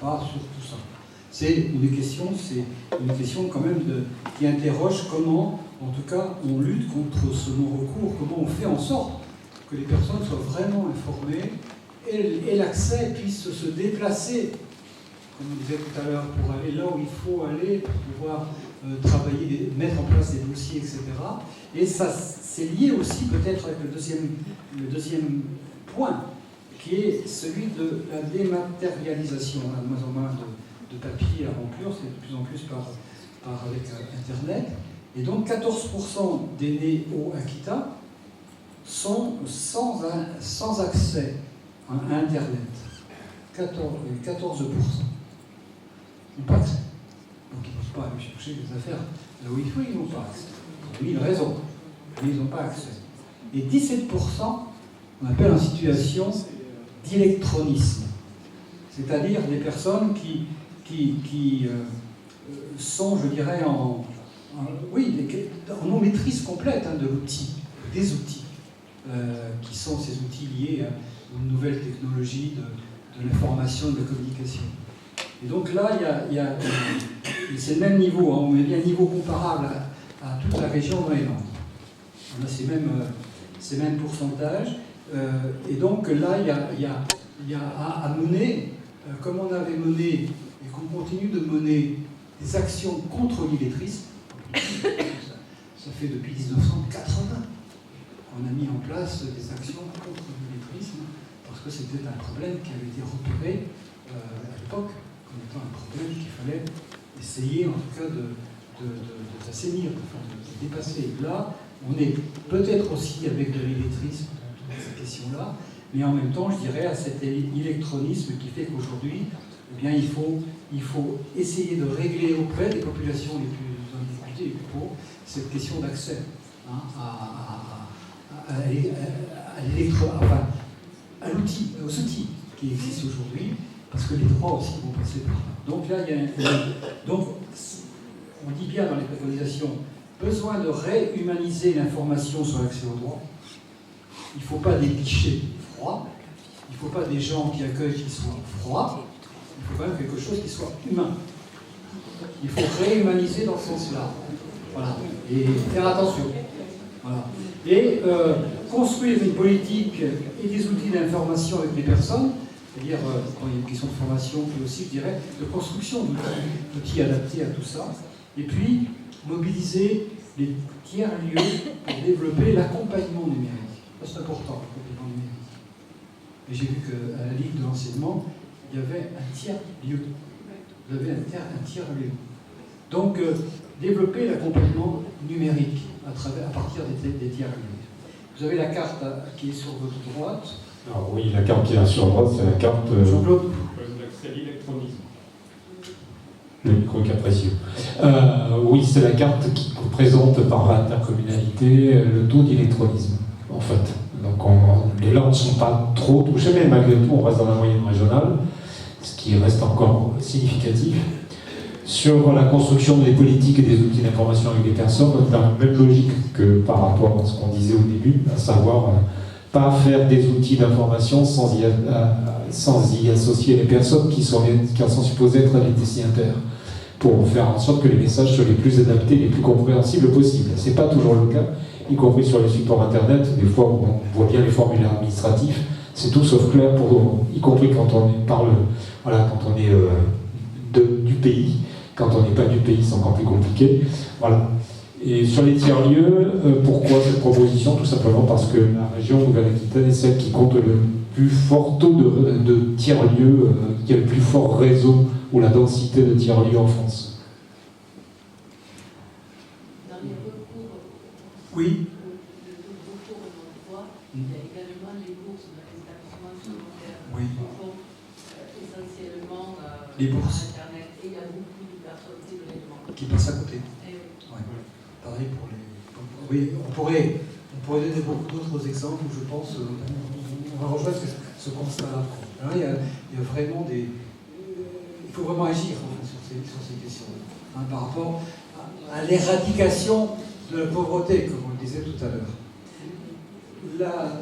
pas sur tout ça. C'est une question quand même qui interroge comment, en tout cas, on lutte contre ce non-recours, comment on fait en sorte que les personnes soient vraiment informées et l'accès puisse se déplacer, comme on disait tout à l'heure, pour aller là où il faut aller, pour pouvoir travailler, mettre en place des dossiers, etc. Et ça, c'est lié aussi peut-être avec le deuxième point, qui est celui de la dématérialisation. On a de moins en moins de papier à remplir, c'est de plus en plus avec Internet. Et donc 14% des nés au Akita sont sans accès à Internet. 14%. Ils n'ont pas accès. Donc ils ne peuvent pas aller chercher des affaires là où il faut, ils n'ont pas accès. Pour mille raisons, mais ils n'ont pas accès. Et 17%, on appelle en situation d'électronisme. C'est-à-dire des personnes qui sont, je dirais, en non-maîtrise complète de l'outil, des outils, qui sont ces outils liés aux nouvelles technologies de l'information et de la communication. Et donc là, c'est le même niveau, on met bien un niveau comparable à toute la région Moyen-Land. On a ces mêmes pourcentages. Et donc là, il y a à mener, comme on avait mené et qu'on continue de mener des actions contre l'illettrisme. Ça fait depuis 1980 qu'on a mis en place des actions contre l'illettrisme, parce que c'était un problème qui avait été repéré à l'époque comme étant un problème qu'il fallait essayer en tout cas d'assainir, de dépasser. Là, on est peut-être aussi avec de l'illettrisme dans cette question-là, mais en même temps, je dirais, à cet électronisme qui fait qu'aujourd'hui, eh bien, il faut essayer de régler auprès des populations les plus en difficulté, les plus pauvres, cette question d'accès à l'outil, aux outils qui existent aujourd'hui, parce que les droits aussi vont passer par là. Donc là, donc, on dit bien dans les préconisations, besoin de réhumaniser l'information sur l'accès aux droits. Il ne faut pas des guichets froids, il ne faut pas des gens qui accueillent qui soient froids, il faut quand même quelque chose qui soit humain. Il faut réhumaniser dans ce sens-là. Voilà. Et faire attention. Voilà. Et construire une politique et des outils d'information avec les personnes, c'est-à-dire, quand il y a une question de formation, puis aussi, je dirais, de construction d'outils adaptés à tout ça. Et puis, mobiliser les tiers-lieux pour développer l'accompagnement numérique. Ça, c'est important, l'accompagnement numérique. Et j'ai vu qu'à la Ligue de l'enseignement, il y avait un tiers-lieu. Vous avez un tiers-lieu. Donc, développer l'accompagnement numérique à partir des tiers-lieux. Vous avez la carte qui est sur votre droite. Alors oui, la carte qui est sur droite, c'est la carte... Jean-Claude. L'accès à l'électronisme. Le micro est précieux. Oui, c'est la carte qui présente par intercommunalité le taux d'électronisme, en fait. Donc les Landes ne sont pas trop touchées, mais malgré tout, on reste dans la moyenne régionale, ce qui reste encore significatif. Sur la construction des politiques et des outils d'information avec les personnes, dans la même logique que par rapport à ce qu'on disait au début, à savoir pas faire des outils d'information sans y associer les personnes qui sont supposées être les destinataires, pour faire en sorte que les messages soient les plus adaptés, les plus compréhensibles possibles. Ce n'est pas toujours le cas, y compris sur les supports internet. Des fois, on voit bien les formulaires administratifs, c'est tout sauf clair, y compris quand on parle, voilà, quand on est du pays. Quand on n'est pas du pays, c'est encore plus compliqué. Voilà. Et sur les tiers-lieux, pourquoi cette proposition? Tout simplement parce que la région Nouvelle-Aquitaine est celle qui compte le plus fort taux de tiers-lieux, qui a le plus fort réseau ou la densité de tiers-lieux en France. Dans les recours, Oui. le recours au emploi, il y a également les bourses dans les établissements secondaires. Oui. Qui font essentiellement les bourses. Internet. Et il y a beaucoup de personnes qui le demandent. Qui passent à côté. Oui. Ouais. Pareil pour les... Oui, on pourrait donner beaucoup d'autres exemples où je pense on va rejoindre ce constat-là. Alors, il y a vraiment des... Il faut vraiment agir sur ces questions par rapport à l'éradication de la pauvreté, comme on le disait tout à l'heure. La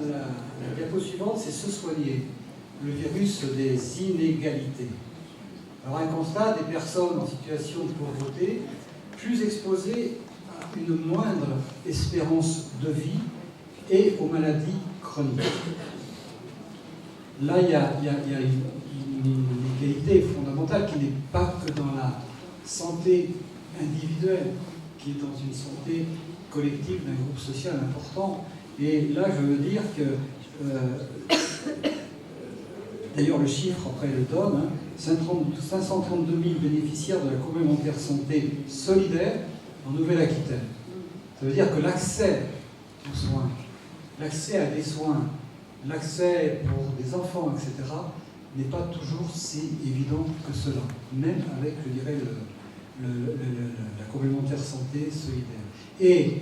diapo suivante, c'est se soigner, le virus des inégalités. Alors un constat des personnes en situation de pauvreté plus exposées à une moindre espérance de vie et aux maladies chroniques. Là, il y a une égalité fondamentale qui n'est pas que dans la santé individuelle, qui est dans une santé collective d'un groupe social important. Et là, je veux dire que, d'ailleurs, le chiffre, après le donne, hein, 532 000 bénéficiaires de la complémentaire santé solidaire en Nouvelle-Aquitaine. Ça veut dire que l'accès aux soins, l'accès à des soins, l'accès pour des enfants, etc., n'est pas toujours si évident que cela, même avec, je dirais, la complémentaire santé solidaire. Et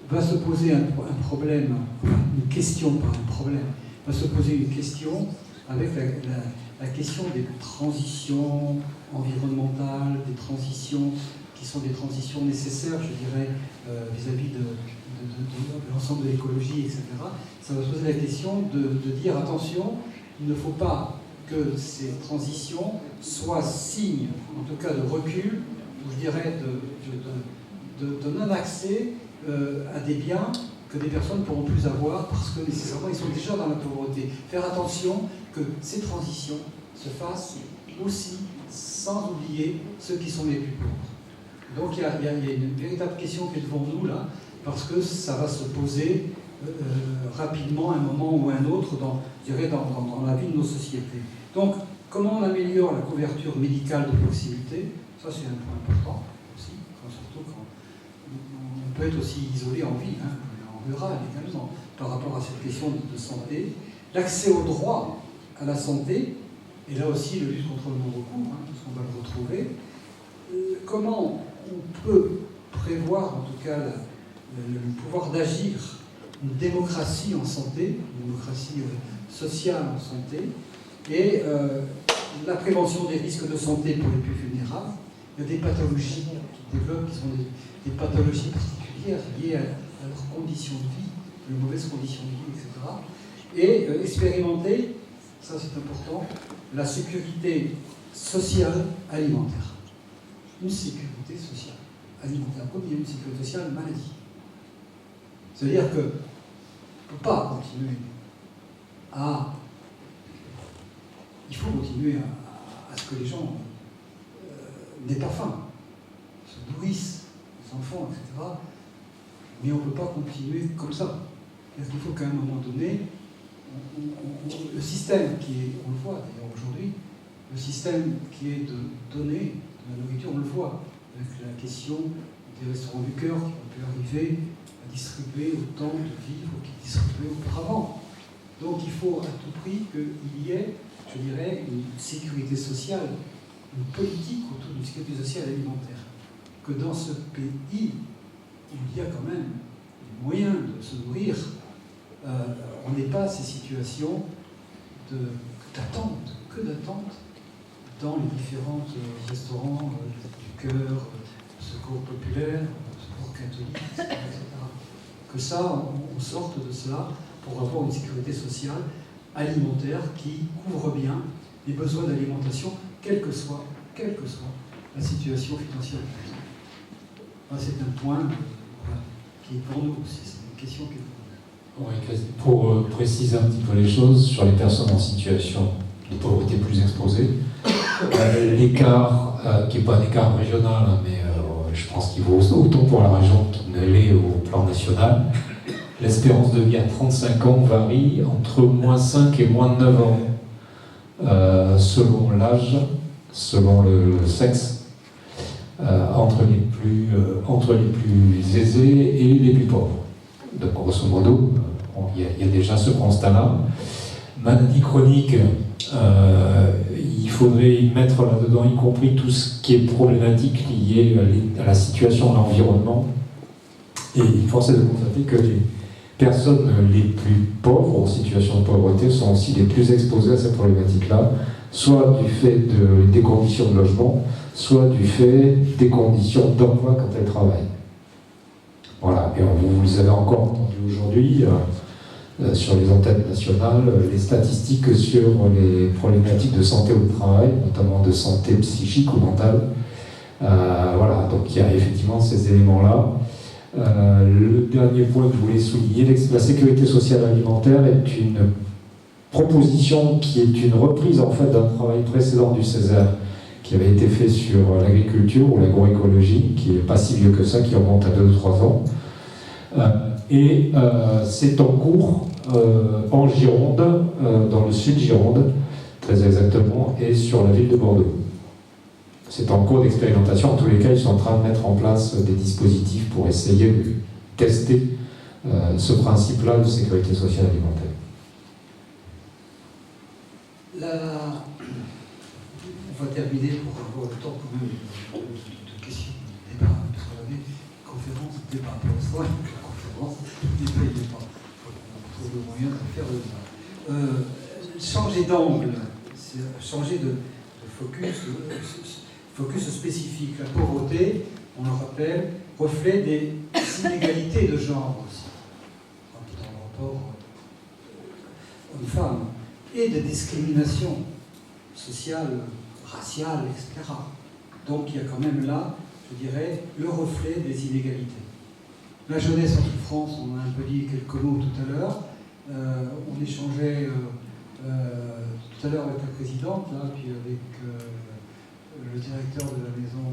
va se poser un problème, une question, pas un problème, va se poser une question avec la question des transitions environnementales, des transitions qui sont des transitions nécessaires, je dirais, vis-à-vis de l'ensemble de l'écologie, etc. Ça va se poser la question de dire, attention, il ne faut pas que ces transitions soient signes, en tout cas de recul, ou je dirais de non-accès à des biens que des personnes ne pourront plus avoir parce que nécessairement ils sont déjà dans la pauvreté. Faire attention que ces transitions se fassent aussi sans oublier ceux qui sont les plus pauvres. Donc il y a une véritable question qui est devant nous là, parce que ça va se poser rapidement à un moment ou à un autre dans la vie de nos sociétés. Donc, comment on améliore la couverture médicale de proximité? Ça, c'est un point important aussi, surtout quand on peut être aussi isolé en ville, hein, en rural également, par rapport à cette question de santé. L'accès au droit à la santé, et là aussi le lutte contre le non-recours, hein, parce qu'on va le retrouver. Comment on peut prévoir, en tout cas, le pouvoir d'agir, une démocratie en santé, une démocratie sociale en santé, et la prévention des risques de santé pour les plus vulnérables. Il y a des pathologies qui développent, qui sont des pathologies particulières liées à leurs conditions de vie, les mauvaises conditions de vie, etc. Et expérimenter, ça c'est important, la sécurité sociale alimentaire. Une sécurité sociale alimentaire, comme il y a une sécurité sociale maladie. C'est-à-dire qu'on ne peut pas continuer à... Il faut continuer à ce que les gens n'aient pas faim, se nourrissent, les enfants, etc. Mais on ne peut pas continuer comme ça. Parce qu'il faut qu'à un moment donné, le système qui est, on le voit d'ailleurs aujourd'hui, le système qui est de donner de la nourriture, on le voit, avec la question des restaurants du cœur qui ont pu arriver à distribuer autant de vivres qu'ils distribuaient auparavant. Donc il faut à tout prix qu'il y ait, je dirais, une sécurité sociale, une politique autour d'une sécurité sociale alimentaire. Que dans ce pays, il y a quand même des moyens de se nourrir. On n'est pas à ces situations d'attente, dans les différents restaurants du cœur, secours populaire, secours catholique, etc. Que ça, on sorte de cela pour avoir une sécurité sociale alimentaire qui couvre bien les besoins d'alimentation, quelle que soit la situation financière. C'est un point qui est pour nous aussi, c'est une question qui est pour nous. Oui, pour préciser un petit peu les choses, sur les personnes en situation de pauvreté plus exposée, l'écart, qui n'est pas un écart régional, mais je pense qu'il vaut autant pour la région qu'il ne l'est au plan national, l'espérance de vie à 35 ans varie entre moins 5 et moins 9 ans, selon l'âge, selon le sexe, entre les plus aisés et les plus pauvres. Donc, grosso modo, il y a déjà ce constat-là. Maladie chronique, il faudrait y mettre là-dedans, y compris tout ce qui est problématique lié à la situation de l'environnement. Et force est de constater que les personnes les plus pauvres, en situation de pauvreté, sont aussi les plus exposées à cette problématique-là, soit du fait des conditions de logement, soit du fait des conditions d'emploi quand elles travaillent. Voilà, et vous les avez encore entendu aujourd'hui, sur les antennes nationales les statistiques sur les problématiques de santé au travail, notamment de santé psychique ou mentale. Voilà, donc il y a effectivement ces éléments-là. Le dernier point que je voulais souligner, la sécurité sociale alimentaire est une proposition qui est une reprise en fait d'un travail précédent du Césaire qui avait été fait sur l'agriculture ou l'agroécologie, qui n'est pas si vieux que ça, qui remonte à 2 ou 3 ans. C'est en cours en Gironde, dans le sud Gironde, très exactement, et sur la ville de Bordeaux. C'est en cours d'expérimentation. En tous les cas, ils sont en train de mettre en place des dispositifs pour essayer de tester ce principe-là de sécurité sociale alimentaire. On va terminer pour avoir le temps quand même de questions, de débats, parce qu'on avait conférence, débat, pour l'instant, la conférence, débat, il n'est pas. On trouve le moyen de faire le débat. Changer d'angle, changer de focus spécifique. La pauvreté, on le rappelle, reflet des inégalités de genre aussi, dans le rapport homme-femme, et de discrimination sociale, raciale, etc. Donc il y a quand même là, je dirais, le reflet des inégalités. La jeunesse en France, on a un peu dit quelques mots tout à l'heure. On échangeait tout à l'heure avec la présidente, là, puis avec le directeur de la maison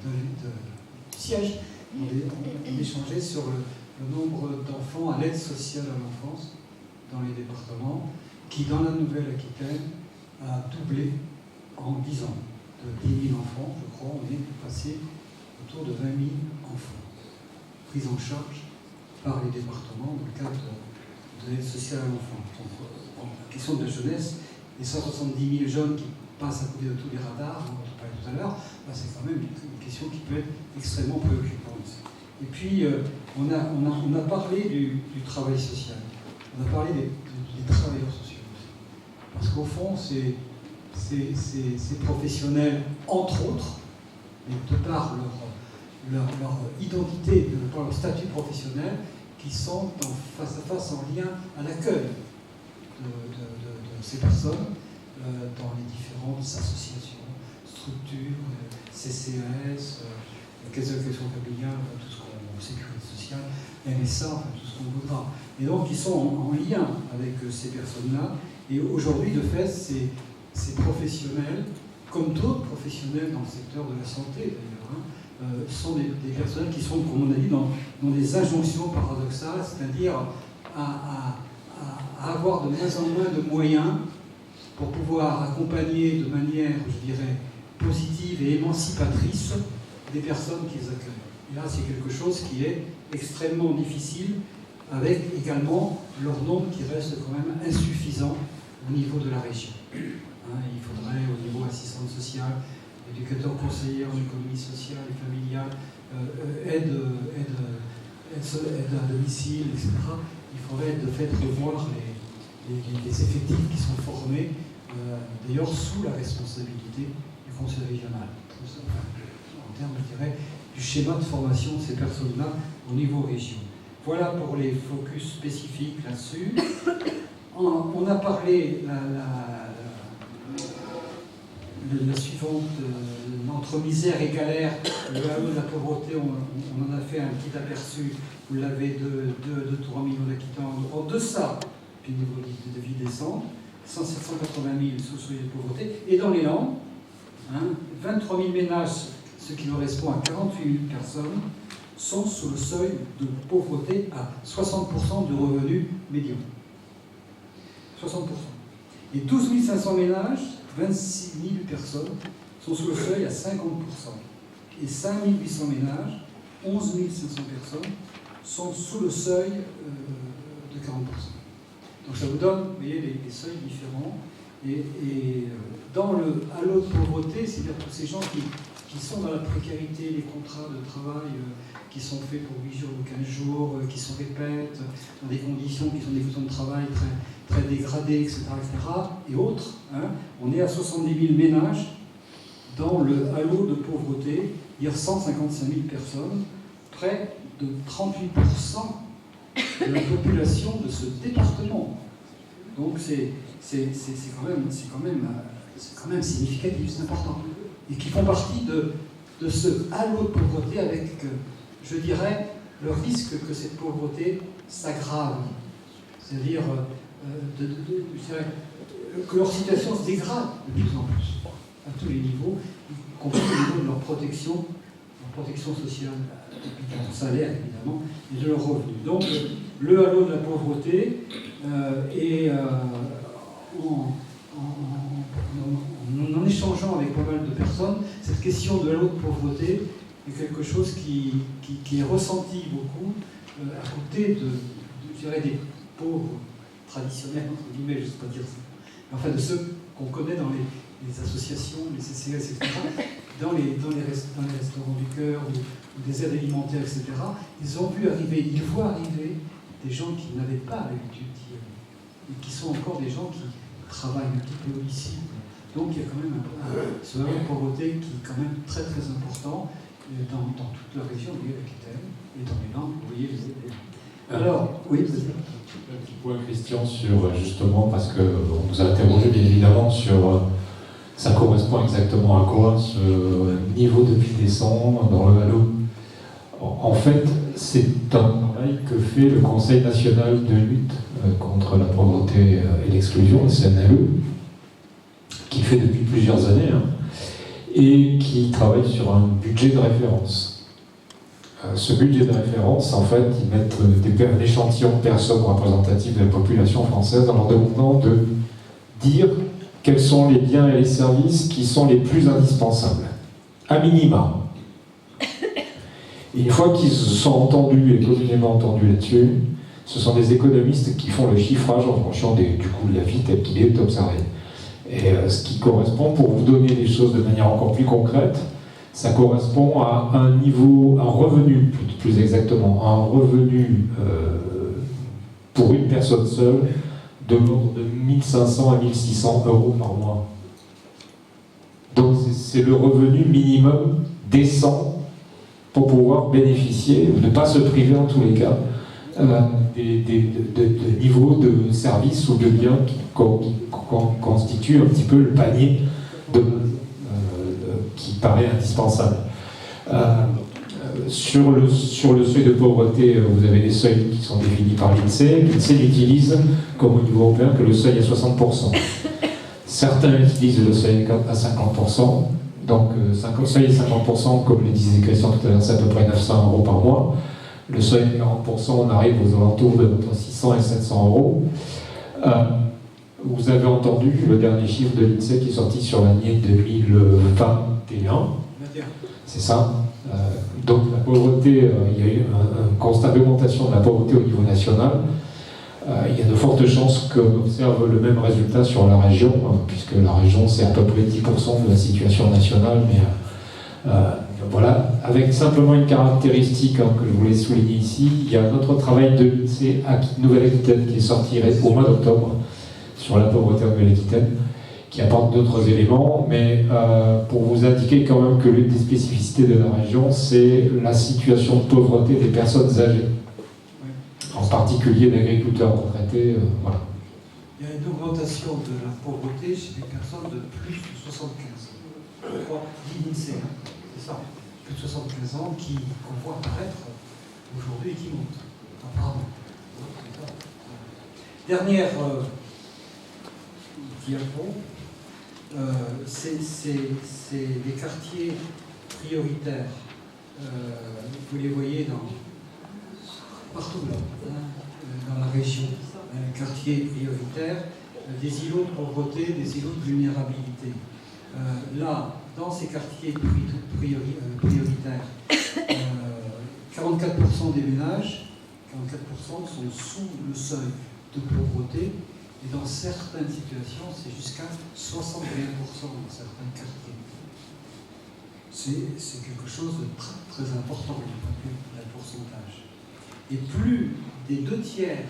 du siège. On échangeait sur le nombre d'enfants à l'aide sociale à l'enfance dans les départements, qui dans la Nouvelle-Aquitaine a doublé en 10 ans. De 10 000 enfants, je crois, on est passé autour de 20 000 enfants pris en charge par les départements dans le cadre de l'aide sociale à l'enfant. Donc, la question de la jeunesse, les 170 000 jeunes qui passent à côté de tous les radars, dont on parlait tout à l'heure, c'est quand même une question qui peut être extrêmement préoccupante. Et puis, on a parlé du travail social, on a parlé des travailleurs sociaux aussi. Parce qu'au fond, ces professionnels, entre autres, mais de par leur identité, de par leur statut professionnel, qui sont face à face en lien à l'accueil de ces personnes dans les différentes associations, structures, CCAS, caisse d'allocation familiale, tout ce qu'on sécurité sociale, MSA, enfin, tout ce qu'on voudra. Et donc ils sont en lien avec ces personnes-là. Et aujourd'hui, de fait, ces professionnels, comme d'autres professionnels dans le secteur de la santé d'ailleurs, sont des personnes qui sont, comme on a dit, dans des injonctions paradoxales, c'est-à-dire à avoir de moins en moins de moyens pour pouvoir accompagner de manière, je dirais, positive et émancipatrice des personnes qu'ils accueillent. Et là, c'est quelque chose qui est extrêmement difficile, avec également leur nombre qui reste quand même insuffisant au niveau de la région. Il faudrait, au niveau assistante sociale, éducateur conseiller en économie sociale et familiale, aide à domicile, etc. Il faudrait de fait revoir les effectifs qui sont formés, d'ailleurs sous la responsabilité du conseil régional, en termes, je dirais, du schéma de formation de ces personnes-là au niveau région. Voilà pour les focus spécifiques là-dessus. On a parlé la suivante, entre misère et galère, le halo de la pauvreté, on en a fait un petit aperçu, vous l'avez, de 3 millions d'Aquitains en deçà du niveau de vie décent, 780 000 sous seuil de pauvreté, et dans les Landes, 23 000 ménages, ce qui correspond à 48 000 personnes, sont sous le seuil de pauvreté à 60% du revenu médian. 60%. Et 12 500 ménages, 26 000 personnes, sont sous le seuil à 50%. Et 5 800 ménages, 11 500 personnes, sont sous le seuil de 40%. Donc ça vous donne, vous voyez, les seuils différents. Et dans le halo de pauvreté, c'est-à-dire tous ces gens qui sont dans la précarité, les contrats de travail qui sont faits pour 8 jours ou 15 jours, qui se répètent, dans des conditions qui sont des conditions de travail très dégradées, etc., et autres, on est à 70 000 ménages dans le halo de pauvreté, il y a 155 000 personnes, près de 38% de la population de ce département. Donc c'est quand même significatif, c'est important. Et qui font partie de ce halo de pauvreté avec, je dirais, le risque que cette pauvreté s'aggrave. C'est-à-dire que leur situation se dégrade de plus en plus, à tous les niveaux, y compris au niveau de leur protection sociale, de leur salaire évidemment, et de leurs revenus. Donc le halo de la pauvreté en échangeant avec pas mal de personnes, cette question de halo de pauvreté est quelque chose qui est ressenti beaucoup à côté je dirais, des pauvres traditionnels, entre guillemets, je ne sais pas dire ça, mais enfin de ceux qu'on connaît dans les associations, les CCS, etc., dans les restaurants du cœur ou des aides alimentaires, etc., ils voient arriver des gens qui n'avaient pas l'habitude d'y aller, et qui sont encore des gens qui travaillent un petit peu ici. Donc il y a quand même ce halo de pauvreté qui est quand même très très important dans toute la région de l'Aquitaine et dans les Landes, vous voyez. Alors, oui, vas-y. Un petit point, Christian, sur justement, parce qu'on nous a interrogé bien évidemment sur ça correspond exactement à quoi ce niveau de vie décent dans le halo. En fait, c'est un travail que fait le Conseil national de lutte contre la pauvreté et l'exclusion, le CNLE, qui fait depuis plusieurs années, et qui travaille sur un budget de référence. Ce budget de référence, en fait, ils mettent un échantillon de personnes représentatives de la population française en leur demandant de dire quels sont les biens et les services qui sont les plus indispensables, à minima. Et une fois qu'ils se sont entendus et communément entendus là-dessus, ce sont des économistes qui font le chiffrage en fonction du coût de la vie tel qu'il est observé. Et ce qui correspond, pour vous donner les choses de manière encore plus concrète, ça correspond à un niveau, un revenu, plus exactement, un revenu pour une personne seule de l'ordre de 1500 à 1600 euros par mois. Donc c'est le revenu minimum décent pour pouvoir bénéficier, ne pas se priver en tous les cas, de niveaux de services ou de biens qui constituent un petit peu le panier qui paraît indispensable. Sur le seuil de pauvreté, vous avez des seuils qui sont définis par l'INSEE. L'INSEE n'utilise, comme au niveau européen, que le seuil à 60%. Certains utilisent le seuil à 50%. Donc, seuil à 50%, comme le disait Christian tout à l'heure, c'est à peu près 900 euros par mois. Le seuil à 40%, on arrive aux alentours de 600 et 700 euros. Vous avez entendu le dernier chiffre de l'INSEE qui est sorti sur l'année 2021. C'est ça. Donc la pauvreté, il y a eu un constat d'augmentation de la pauvreté au niveau national. Il y a de fortes chances qu'on observe le même résultat sur la région, puisque la région c'est à peu près 10% de la situation nationale, mais voilà, avec simplement une caractéristique que je voulais souligner ici, il y a un autre travail de l'INSEE à Nouvelle-Aquitaine qui est sorti au mois d'octobre sur la pauvreté en Nouvelle-Aquitaine, qui apporte d'autres éléments, mais pour vous indiquer quand même que l'une des spécificités de la région, c'est la situation de pauvreté des personnes âgées, en particulier d'agriculteurs retraités. Voilà. Il y a une augmentation de la pauvreté chez les personnes de plus de 75 ans. Je crois, dit l'INSEE, c'est ça, plus de 75 ans qu'on voit apparaître aujourd'hui et qui montent, apparemment. Dernière diapo. C'est des quartiers prioritaires. Vous les voyez partout là, dans la région. Quartiers prioritaires, des îlots de pauvreté, des îlots de vulnérabilité. Là, dans ces quartiers prioritaires, 44% des ménages, 44% sont sous le seuil de pauvreté. Et dans certaines situations, c'est jusqu'à 61% dans certains quartiers. C'est quelque chose de très, très important du point de vue du pourcentage. Et plus des 2/3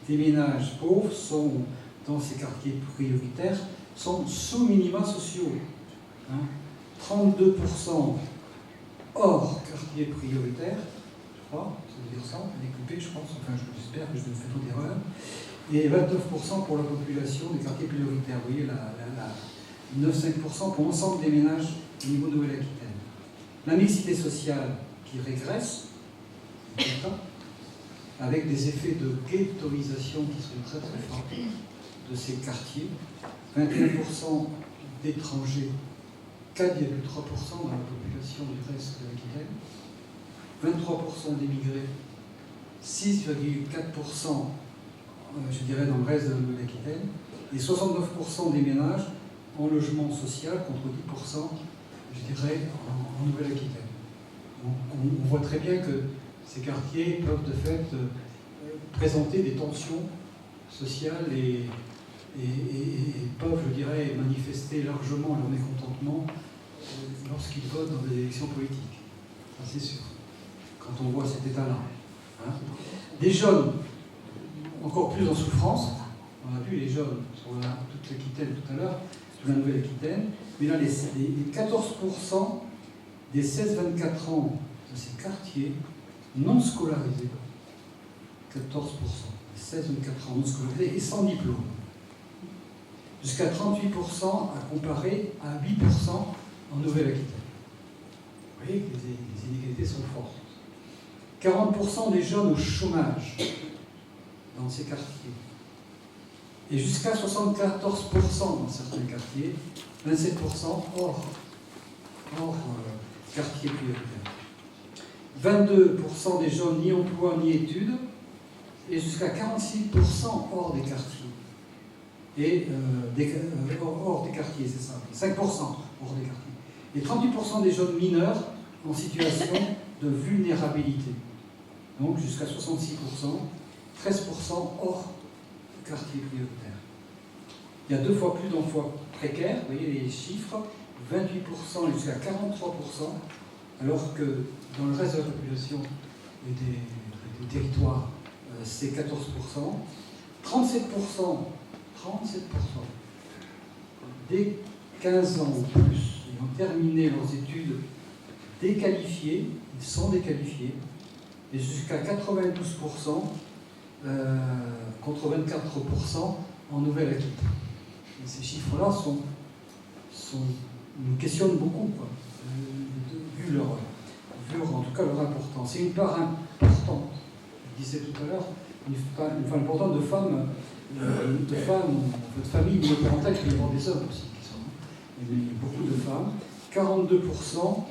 des ménages pauvres sont dans ces quartiers prioritaires sont sous minima sociaux. 32% hors quartier prioritaire, crois, ça veut dire ça, découpé, je pense, enfin j'espère que je ne fais pas d'erreur. Et 29% pour la population des quartiers prioritaires. Vous voyez, 9,5% pour l'ensemble des ménages au niveau de Nouvelle-Aquitaine. La mixité sociale qui régresse, avec des effets de ghettoisation qui sont très très forts de ces quartiers. 21% d'étrangers, 4,3% dans la population du reste de l'Aquitaine, 23% d'émigrés, 6,4% je dirais dans le reste de l'Aquitaine, et 69% des ménages en logement social contre 10%, je dirais, en Nouvelle-Aquitaine. On voit très bien que ces quartiers peuvent de fait présenter des tensions sociales et peuvent, je dirais, manifester largement leur mécontentement lorsqu'ils votent dans des élections politiques. Ça, c'est sûr, quand on voit cet état-là. Hein. Des jeunes, encore plus en souffrance. On a vu les jeunes sur toute l'Aquitaine tout à l'heure, sur la Nouvelle-Aquitaine. Mais là, les 14% des 16-24 ans de ces quartiers non scolarisés, 14%, 16-24 ans non scolarisés et sans diplôme. Jusqu'à 38% à comparer à 8% en Nouvelle-Aquitaine. Vous voyez que les inégalités sont fortes. 40% des jeunes au chômage dans ces quartiers. Et jusqu'à 74% dans certains quartiers, 27% hors quartier prioritaire. 22% des jeunes ni emploi ni études, et jusqu'à 46% hors des quartiers. Et hors des quartiers, c'est ça. 5% hors des quartiers. Et 38% des jeunes mineurs en situation de vulnérabilité. Donc jusqu'à 66%, 13% hors quartier prioritaire. Il y a 2 fois plus d'emplois précaires, vous voyez les chiffres, 28% jusqu'à 43%, alors que dans le reste de la population et des territoires, c'est 14%. 37% dès 15 ans ou plus, ils ont terminé leurs études déqualifiés, ils sont déqualifiés, et jusqu'à 92% contre 24% en Nouvelle-Aquitaine. Ces chiffres-là nous questionnent beaucoup, quoi, vu en tout cas leur importance. C'est une part importante, je disais tout à l'heure, une part importante de femmes, de familles monoparentales qui vont des hommes aussi, qui sont, mais beaucoup de femmes, 42%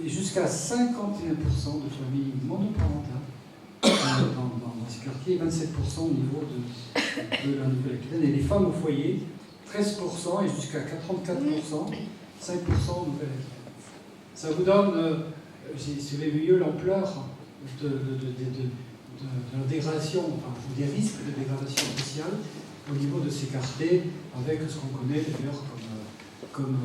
et jusqu'à 51% de familles monoparentales dans ces quartiers, 27% au niveau de la Nouvelle-Aquitaine, et les femmes au foyer, 13% et jusqu'à 34%, 5% en Nouvelle-Aquitaine. Ça vous donne, si vous avez vu l'ampleur de la dégradation, enfin, des risques de dégradation sociale au niveau de ces quartiers, avec ce qu'on connaît d'ailleurs comme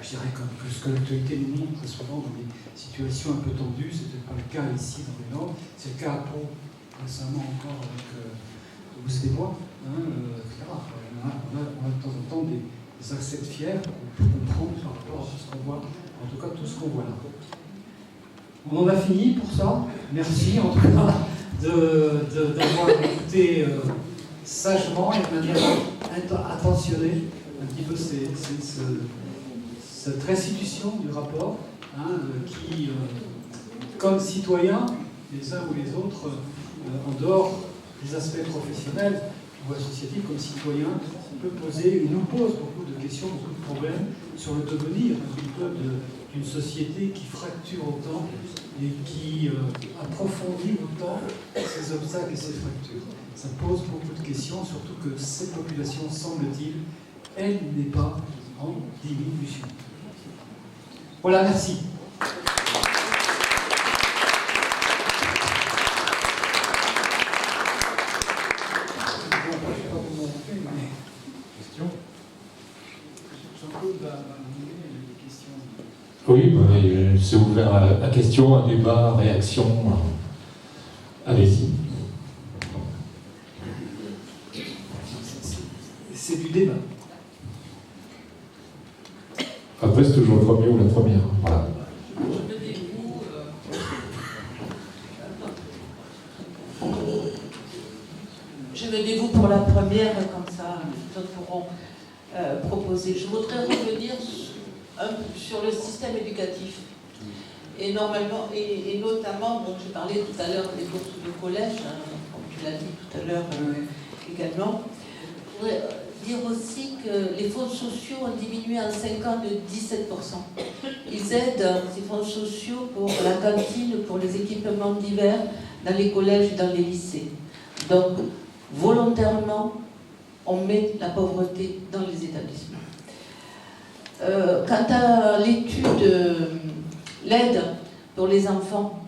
je dirais comme ce que l'actualité nous montre très souvent dans des situations un peu tendues. Ce n'était pas le cas ici dans les Nord, c'est le cas à Pau récemment encore avec Bousses-des-Bois, etc. On a de temps en temps des accès de fièvre qu'on peut comprendre par rapport à tout ce qu'on voit, en tout cas tout ce qu'on voit là. On en a fini pour ça. Merci en tout cas d'avoir écouté sagement et de manière attentionnée un petit peu cette restitution du rapport qui, comme citoyens, les uns ou les autres, en dehors des aspects professionnels ou associatifs, comme citoyens, peut poser, nous pose beaucoup de questions, beaucoup de problèmes sur le devenir un petit peu d'une société qui fracture autant et qui approfondit autant ces obstacles et ces fractures. Ça pose beaucoup de questions, surtout que cette population, semble-t-il, elle n'est pas en diminution. Voilà, merci. Oui, c'est ouvert à questions, à débat, à réaction. Allez-y. C'est du débat. Après, c'est toujours le premier ou la première. Voilà. posée. Je voudrais revenir sur le système éducatif. Et normalement, et notamment, donc j'ai parlé tout à l'heure des bourses de collège, hein, comme tu l'as dit tout à l'heure également. Je voudrais dire aussi que les fonds sociaux ont diminué en 5 ans de 17%. Ils aident ces fonds sociaux pour la cantine, pour les équipements divers dans les collèges et dans les lycées. Donc, volontairement, on met la pauvreté dans les établissements. Quant à l'étude, l'aide pour les enfants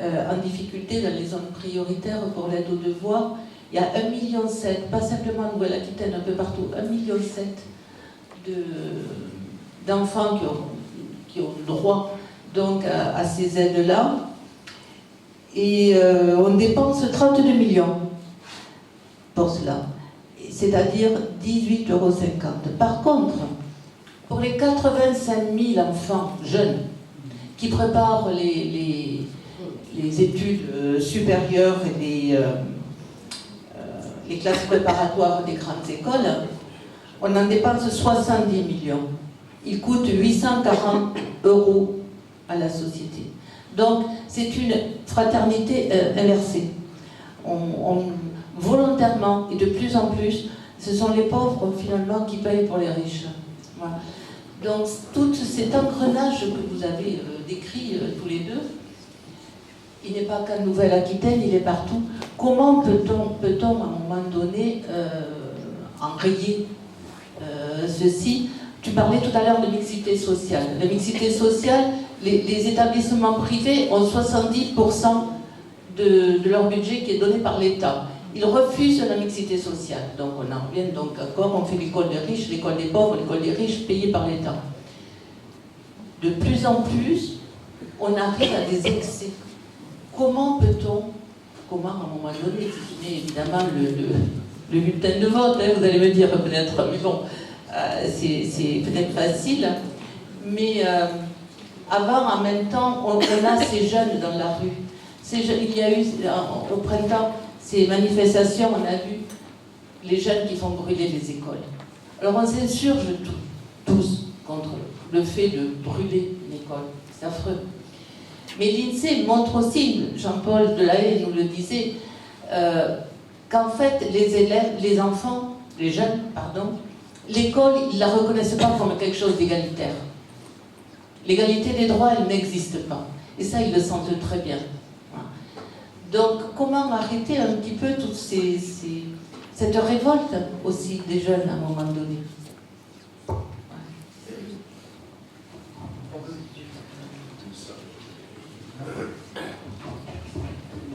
en difficulté dans les zones prioritaires pour l'aide aux devoirs, il y a 1,7 million, pas simplement en Nouvelle-Aquitaine, un peu partout, 1,7 million d'enfants qui ont droit donc à ces aides-là. Et on dépense 32 millions pour cela, c'est-à-dire 18,50 €. Par contre, pour les 85 000 enfants jeunes qui préparent les études supérieures et les classes préparatoires des grandes écoles, on en dépense 70 millions. Il coûte 840 € à la société. Donc, c'est une fraternité inversée. Volontairement, et de plus en plus, ce sont les pauvres, finalement, qui payent pour les riches. Voilà. Donc, tout cet engrenage que vous avez décrit tous les deux, il n'est pas qu'en Nouvelle-Aquitaine, il est partout. Comment peut-on à un moment donné, enrayer ceci? Tu parlais tout à l'heure de mixité sociale. La mixité sociale, les établissements privés ont 70% de leur budget qui est donné par l'État. Ils refusent la mixité sociale. Donc on en revient donc encore, on fait l'école des riches, l'école des pauvres, l'école des riches payée par l'État. De plus en plus, on arrive à des excès. Comment peut-on, à un moment donné, si ce n'est évidemment le bulletin de vote, hein, vous allez me dire peut-être, mais bon, c'est peut-être facile, mais avant, en même temps, on a ces jeunes dans la rue. Il y a eu, au printemps, ces manifestations, on a vu les jeunes qui font brûler les écoles. Alors on s'insurge tous contre le fait de brûler une école. C'est affreux. Mais l'INSEE montre aussi, Jean-Paul Delahaye nous le disait, qu'en fait, les enfants, les jeunes, pardon, l'école, ils ne la reconnaissent pas comme quelque chose d'égalitaire. L'égalité des droits, elle n'existe pas. Et ça, ils le sentent très bien. Voilà. Donc, comment arrêter un petit peu toute cette révolte aussi des jeunes à un moment donné?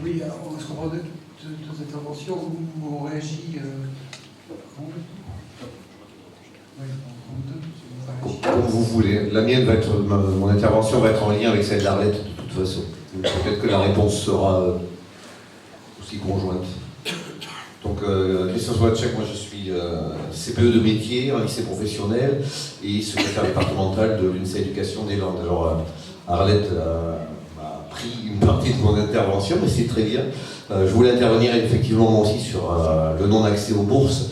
Oui, alors, est-ce qu'on prend deux interventions où on réagit Comme vous voulez. La mienne va être, mon intervention va être en lien avec celle d'Arlette de toute façon. Peut-être que la réponse sera aussi conjointe. Donc, Christian Sławczak, moi je suis CPE de métier, en lycée professionnel et secrétaire départemental de l'UNSA Éducation des Landes. Alors, Arlette m'a pris une partie de mon intervention, mais c'est très bien. Je voulais intervenir effectivement moi aussi sur le non-accès aux bourses.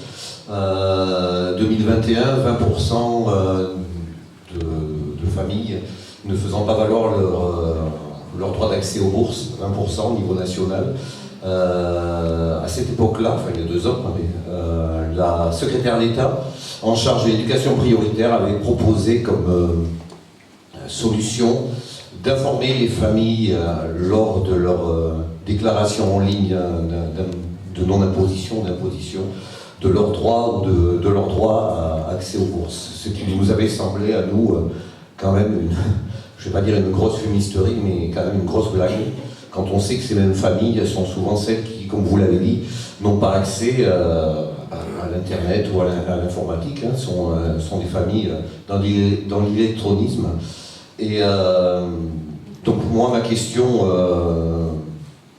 2021, 20% de familles ne faisant pas valoir leur droit d'accès aux bourses, 20% au niveau national. À cette époque-là, enfin il y a 2 ans, mais, la secrétaire d'État en charge de l'éducation prioritaire avait proposé comme solution d'informer les familles lors de leur déclaration en ligne de non-imposition, d'imposition, de leur droit ou de leur droit à accès aux bourses. Ce qui nous avait semblé à nous quand même, je ne vais pas dire une grosse fumisterie, mais quand même une grosse blague, quand on sait que ces mêmes familles sont souvent celles qui, comme vous l'avez dit, n'ont pas accès à l'internet ou à l'informatique, hein, sont des familles dans l'électronisme. Et donc moi, ma question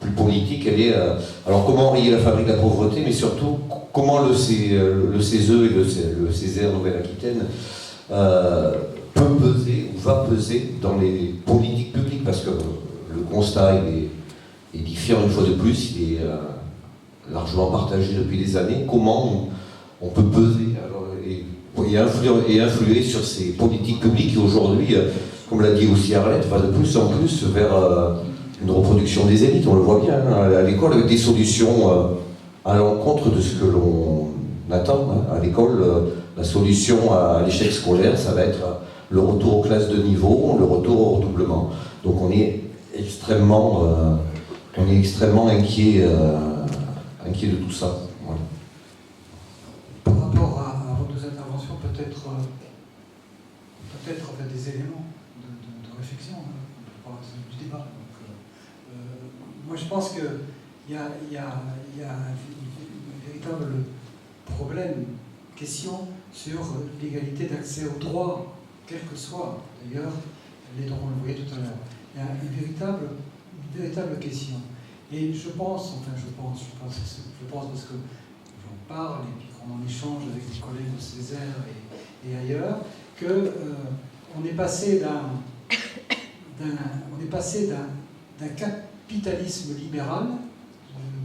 plus politique, elle est alors comment enrayer la fabrique de la pauvreté, mais surtout comment le CESE et le Césaire Nouvelle-Aquitaine peut peser ou va peser dans les politiques publiques, parce que le constat est édifiant une fois de plus, il est largement partagé depuis des années. Comment on peut peser, alors, et et influer sur ces politiques publiques qui aujourd'hui, comme l'a dit aussi Arlette, va de plus en plus vers une reproduction des élites. On le voit bien hein, à l'école avec des solutions à l'encontre de ce que l'on attend. Hein. À l'école, la solution à l'échec scolaire, ça va être le retour aux classes de niveau, le retour au redoublement. Donc on est extrêmement inquiet de tout ça. Voilà. Par rapport à vos deux interventions, peut-être des éléments de réflexion hein, du débat. Donc, moi, je pense qu'il y a un véritable problème, question sur l'égalité d'accès aux droits, quel que soit d'ailleurs les droits, on le voyait tout à l'heure. Il y a une véritable question. Et je pense parce que j'en parle et puis qu'on en échange avec des collègues de Césaire et ailleurs, que on est passé d'un capitalisme libéral,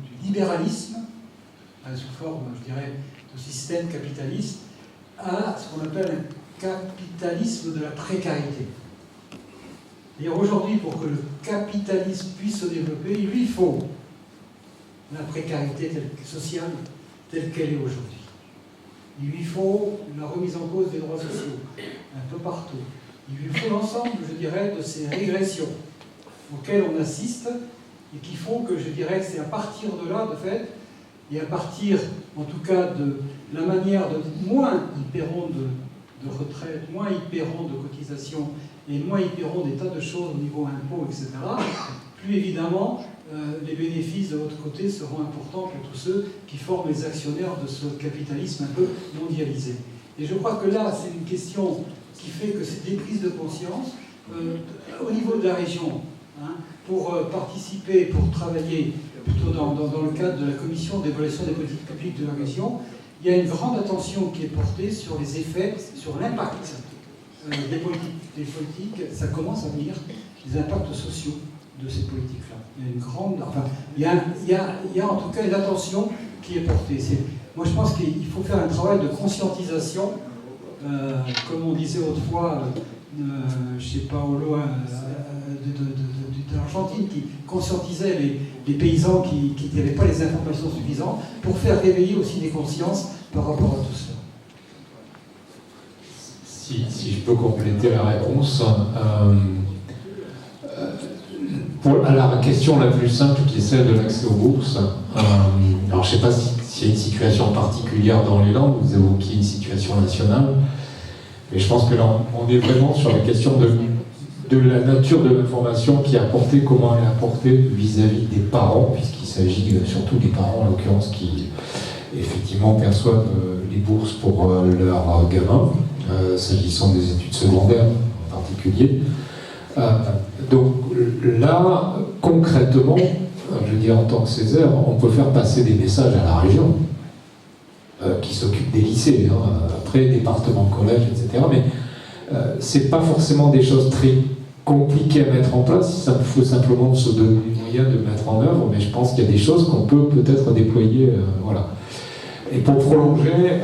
du libéralisme, sous forme, je dirais, de système capitaliste, à ce qu'on appelle un capitalisme de la précarité. Et aujourd'hui, pour que le capitalisme puisse se développer, il lui faut la précarité sociale telle qu'elle est aujourd'hui. Il lui faut la remise en cause des droits sociaux, un peu partout. Il lui faut l'ensemble, je dirais, de ces régressions auxquelles on assiste et qui font que, je dirais, c'est à partir de là, de fait, et à partir, en tout cas, de la manière de moins ils paieront de retraite, moins ils paieront de cotisations et moins ils paieront des tas de choses au niveau impôts, etc., plus évidemment, les bénéfices de l'autre côté seront importants pour tous ceux qui forment les actionnaires de ce capitalisme un peu mondialisé. Et je crois que là, c'est une question qui fait que c'est des prises de conscience au niveau de la région, hein, pour participer, pour travailler plutôt dans le cadre de la commission d'évaluation des politiques publiques de la région. Il y a une grande attention qui est portée sur les effets, sur l'impact des politiques. Ça commence à venir, les impacts sociaux de ces politiques-là. Il y a une grande, enfin, il y a en tout cas une attention qui est portée. Moi, je pense qu'il faut faire un travail de conscientisation, comme on disait autrefois, chez Paolo d'Argentine, qui conscientisait les paysans qui n'avaient pas les informations suffisantes, pour faire réveiller aussi des consciences par rapport à tout cela. Si je peux compléter la réponse, à la question la plus simple qui est celle de l'accès aux bourses, alors je ne sais pas s'il y a une situation particulière dans les Landes, vous évoquiez une situation nationale, mais je pense que là on est vraiment sur la question de la nature de l'information qui est apportée, comment elle est apportée vis-à-vis des parents, puisqu'il s'agit surtout des parents en l'occurrence qui effectivement perçoivent les bourses pour leurs gamins, s'agissant des études secondaires en particulier. Donc là, concrètement, je veux dire en tant que Césaire, on peut faire passer des messages à la région qui s'occupe des lycées, après département, collège, etc. Mais c'est pas forcément des choses très compliquées à mettre en place, il faut simplement se donner les moyens de mettre en œuvre, mais je pense qu'il y a des choses qu'on peut peut-être déployer, voilà. Et pour prolonger,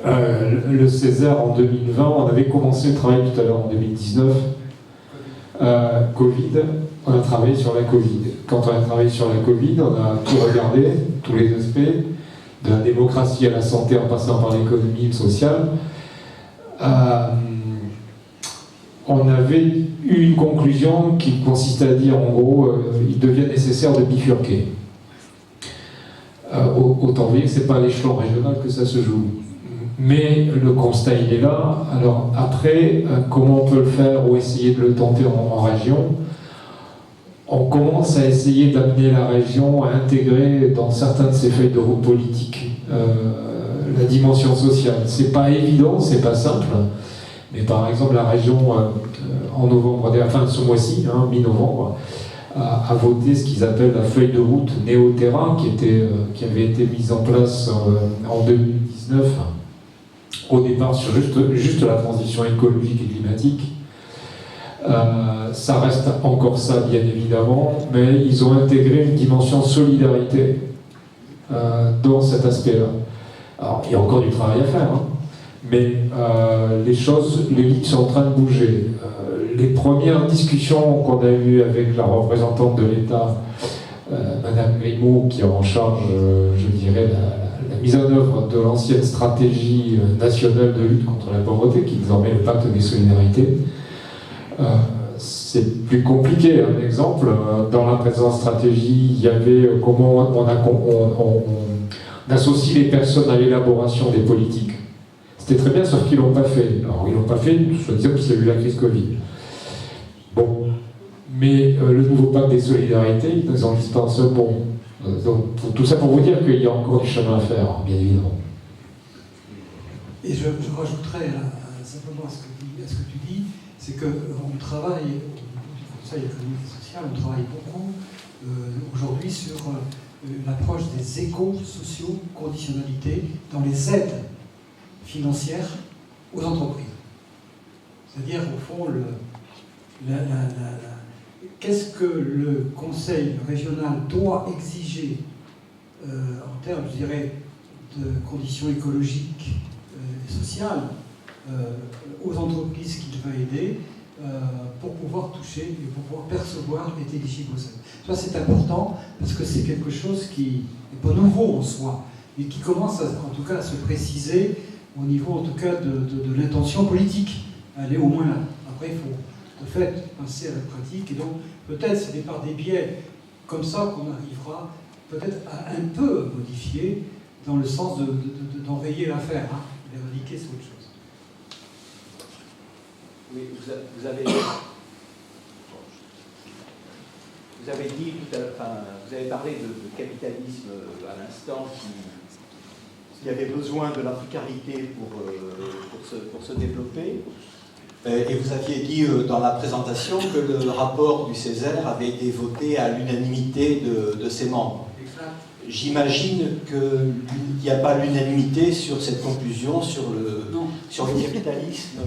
le Césaire en 2020, on avait commencé le travail tout à l'heure en 2019, Covid, on a travaillé sur la Covid. Quand on a travaillé sur la Covid, on a tout regardé, tous les aspects, de la démocratie à la santé en passant par l'économie et le social. On avait eu une conclusion qui consistait à dire en gros, il devient nécessaire de bifurquer. Autant vous dire que ce n'est pas à l'échelon régional que ça se joue. Mais le constat, il est là. Alors après, comment on peut le faire ou essayer de le tenter en région? On commence à essayer d'amener la région à intégrer dans certaines de ses feuilles de route politique la dimension sociale. C'est pas évident, c'est pas simple. Mais par exemple, la région, en novembre, enfin ce mois-ci, mi-novembre, a voté ce qu'ils appellent la feuille de route Néo-Terrain, qui avait été mise en place en 2019. Au départ sur juste la transition écologique et climatique. Ça reste encore ça, bien évidemment, mais ils ont intégré une dimension solidarité dans cet aspect-là. Alors, il y a encore du travail à faire, hein, mais les lignes sont en train de bouger. Les premières discussions qu'on a eues avec la représentante de l'État, Madame Grimaud, qui est en charge, je dirais, la mise en œuvre de l'ancienne stratégie nationale de lutte contre la pauvreté, qui est désormais le pacte des solidarités, c'est plus compliqué. Un exemple, dans la présente stratégie, il y avait comment on associe les personnes à l'élaboration des politiques. C'était très bien, sauf qu'ils ne l'ont pas fait. Alors, ils ne l'ont pas fait, soi-disant qu'il y a eu la crise Covid. Bon, mais le nouveau pacte des solidarités, ils nous en dispensent un bon. Donc, tout ça pour vous dire qu'il y a encore du chemin à faire, bien évidemment. Et je rajouterais simplement à ce que tu dis, c'est qu'on travaille, au Conseil économique et social, on travaille beaucoup aujourd'hui sur l'approche des éco-sociaux conditionnalités dans les aides financières aux entreprises. C'est-à-dire, au fond, qu'est-ce que le Conseil régional doit exiger en termes, je dirais, de conditions écologiques et sociales aux entreprises qu'il va aider pour pouvoir toucher et pour pouvoir percevoir et être éligible aux aides. Ça, c'est important parce que c'est quelque chose qui n'est pas nouveau en soi, mais qui commence en tout cas à se préciser au niveau en tout cas de l'intention politique. Aller au moins là. Après, il faut de fait passer à la pratique et donc peut-être c'est par des biais comme ça qu'on arrivera peut-être à un peu modifier dans le sens d'enrayer l'affaire. Hein. L'éradiquer, c'est autre chose. Oui, vous avez dit tout à l'heure, vous avez parlé de capitalisme à l'instant qui avait besoin de la précarité pour se développer. Et vous aviez dit dans la présentation que le rapport du Césaire avait été voté à l'unanimité de ses membres. J'imagine qu'il n'y a pas l'unanimité sur cette conclusion, sur le capitalisme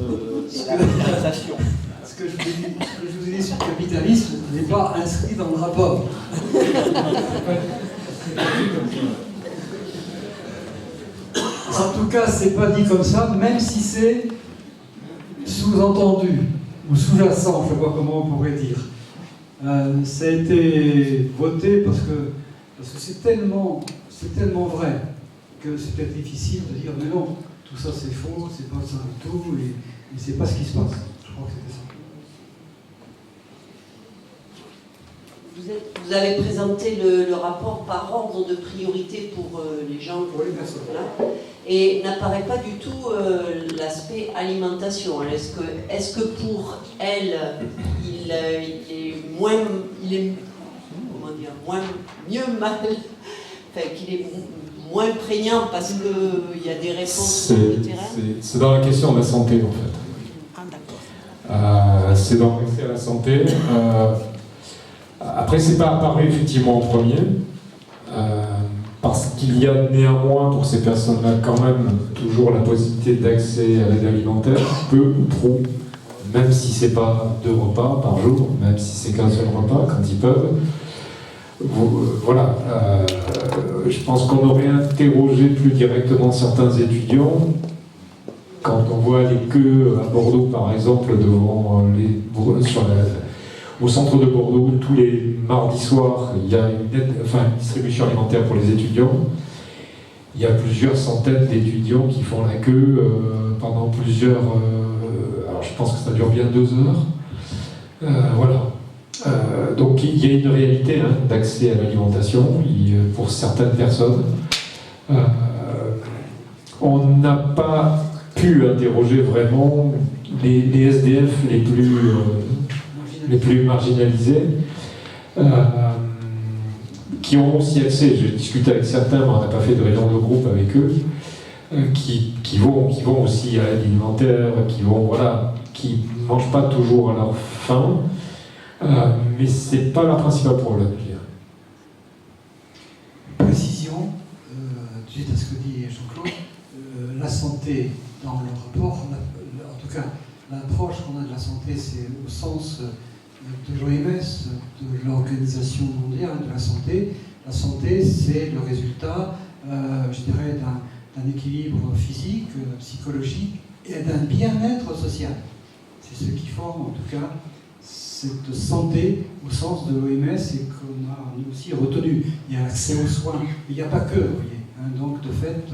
et la capitalisation. Ce que je vous ai dit sur le capitalisme n'est pas inscrit dans le rapport. En tout cas, c'est pas dit comme ça, même si c'est sous-entendu ou sous-jacent, je ne sais pas comment on pourrait dire. Ça a été voté parce que c'est tellement vrai que c'est peut-être difficile de dire mais non, tout ça c'est faux, c'est pas ça du tout, et c'est pas ce qui se passe. Je crois que c'était ça. Vous avez présenté le rapport par ordre de priorité pour les gens. Pour les personnes. Voilà. Et n'apparaît pas du tout l'aspect alimentation. Est-ce que pour elle, il est mieux mal, enfin, qu'il est moins prégnant parce qu'il y a des réponses sur le terrain? C'est dans la question de la santé, en fait. Ah, d'accord. C'est dans l'accès à la santé. Après, c'est pas apparu effectivement en premier, parce qu'il y a néanmoins pour ces personnes-là quand même toujours la possibilité d'accès à l'aide alimentaire, peu ou trop, même si c'est pas 2 repas par jour, même si c'est qu'un seul repas, quand ils peuvent. Voilà, je pense qu'on aurait interrogé plus directement certains étudiants. Quand on voit les queues à Bordeaux, par exemple, au centre de Bordeaux, tous les mardis soirs, il y a une distribution alimentaire pour les étudiants. Il y a plusieurs centaines d'étudiants qui font la queue pendant plusieurs... alors je pense que ça dure bien 2 heures. Voilà. Donc il y a une réalité d'accès à l'alimentation pour certaines personnes. On n'a pas pu interroger vraiment les SDF les plus marginalisés, qui ont aussi accès. J'ai discuté avec certains, mais on n'a pas fait de réunion de groupe avec eux, qui vont aussi à l'aide alimentaire, qui ne mangent pas toujours à leur faim, mais ce n'est pas leur principal problème. Précision, suite à ce que dit Jean-Claude, la santé dans le rapport, en tout cas l'approche qu'on a de la santé, c'est au sens de l'OMS, de l'Organisation mondiale de la santé. La santé, c'est le résultat, je dirais, d'un équilibre physique, psychologique et d'un bien-être social. C'est ce qui forme en tout cas cette santé au sens de l'OMS et qu'on a nous aussi retenu. Il y a l'accès aux soins, mais il n'y a pas que, vous voyez. Hein, donc de fait,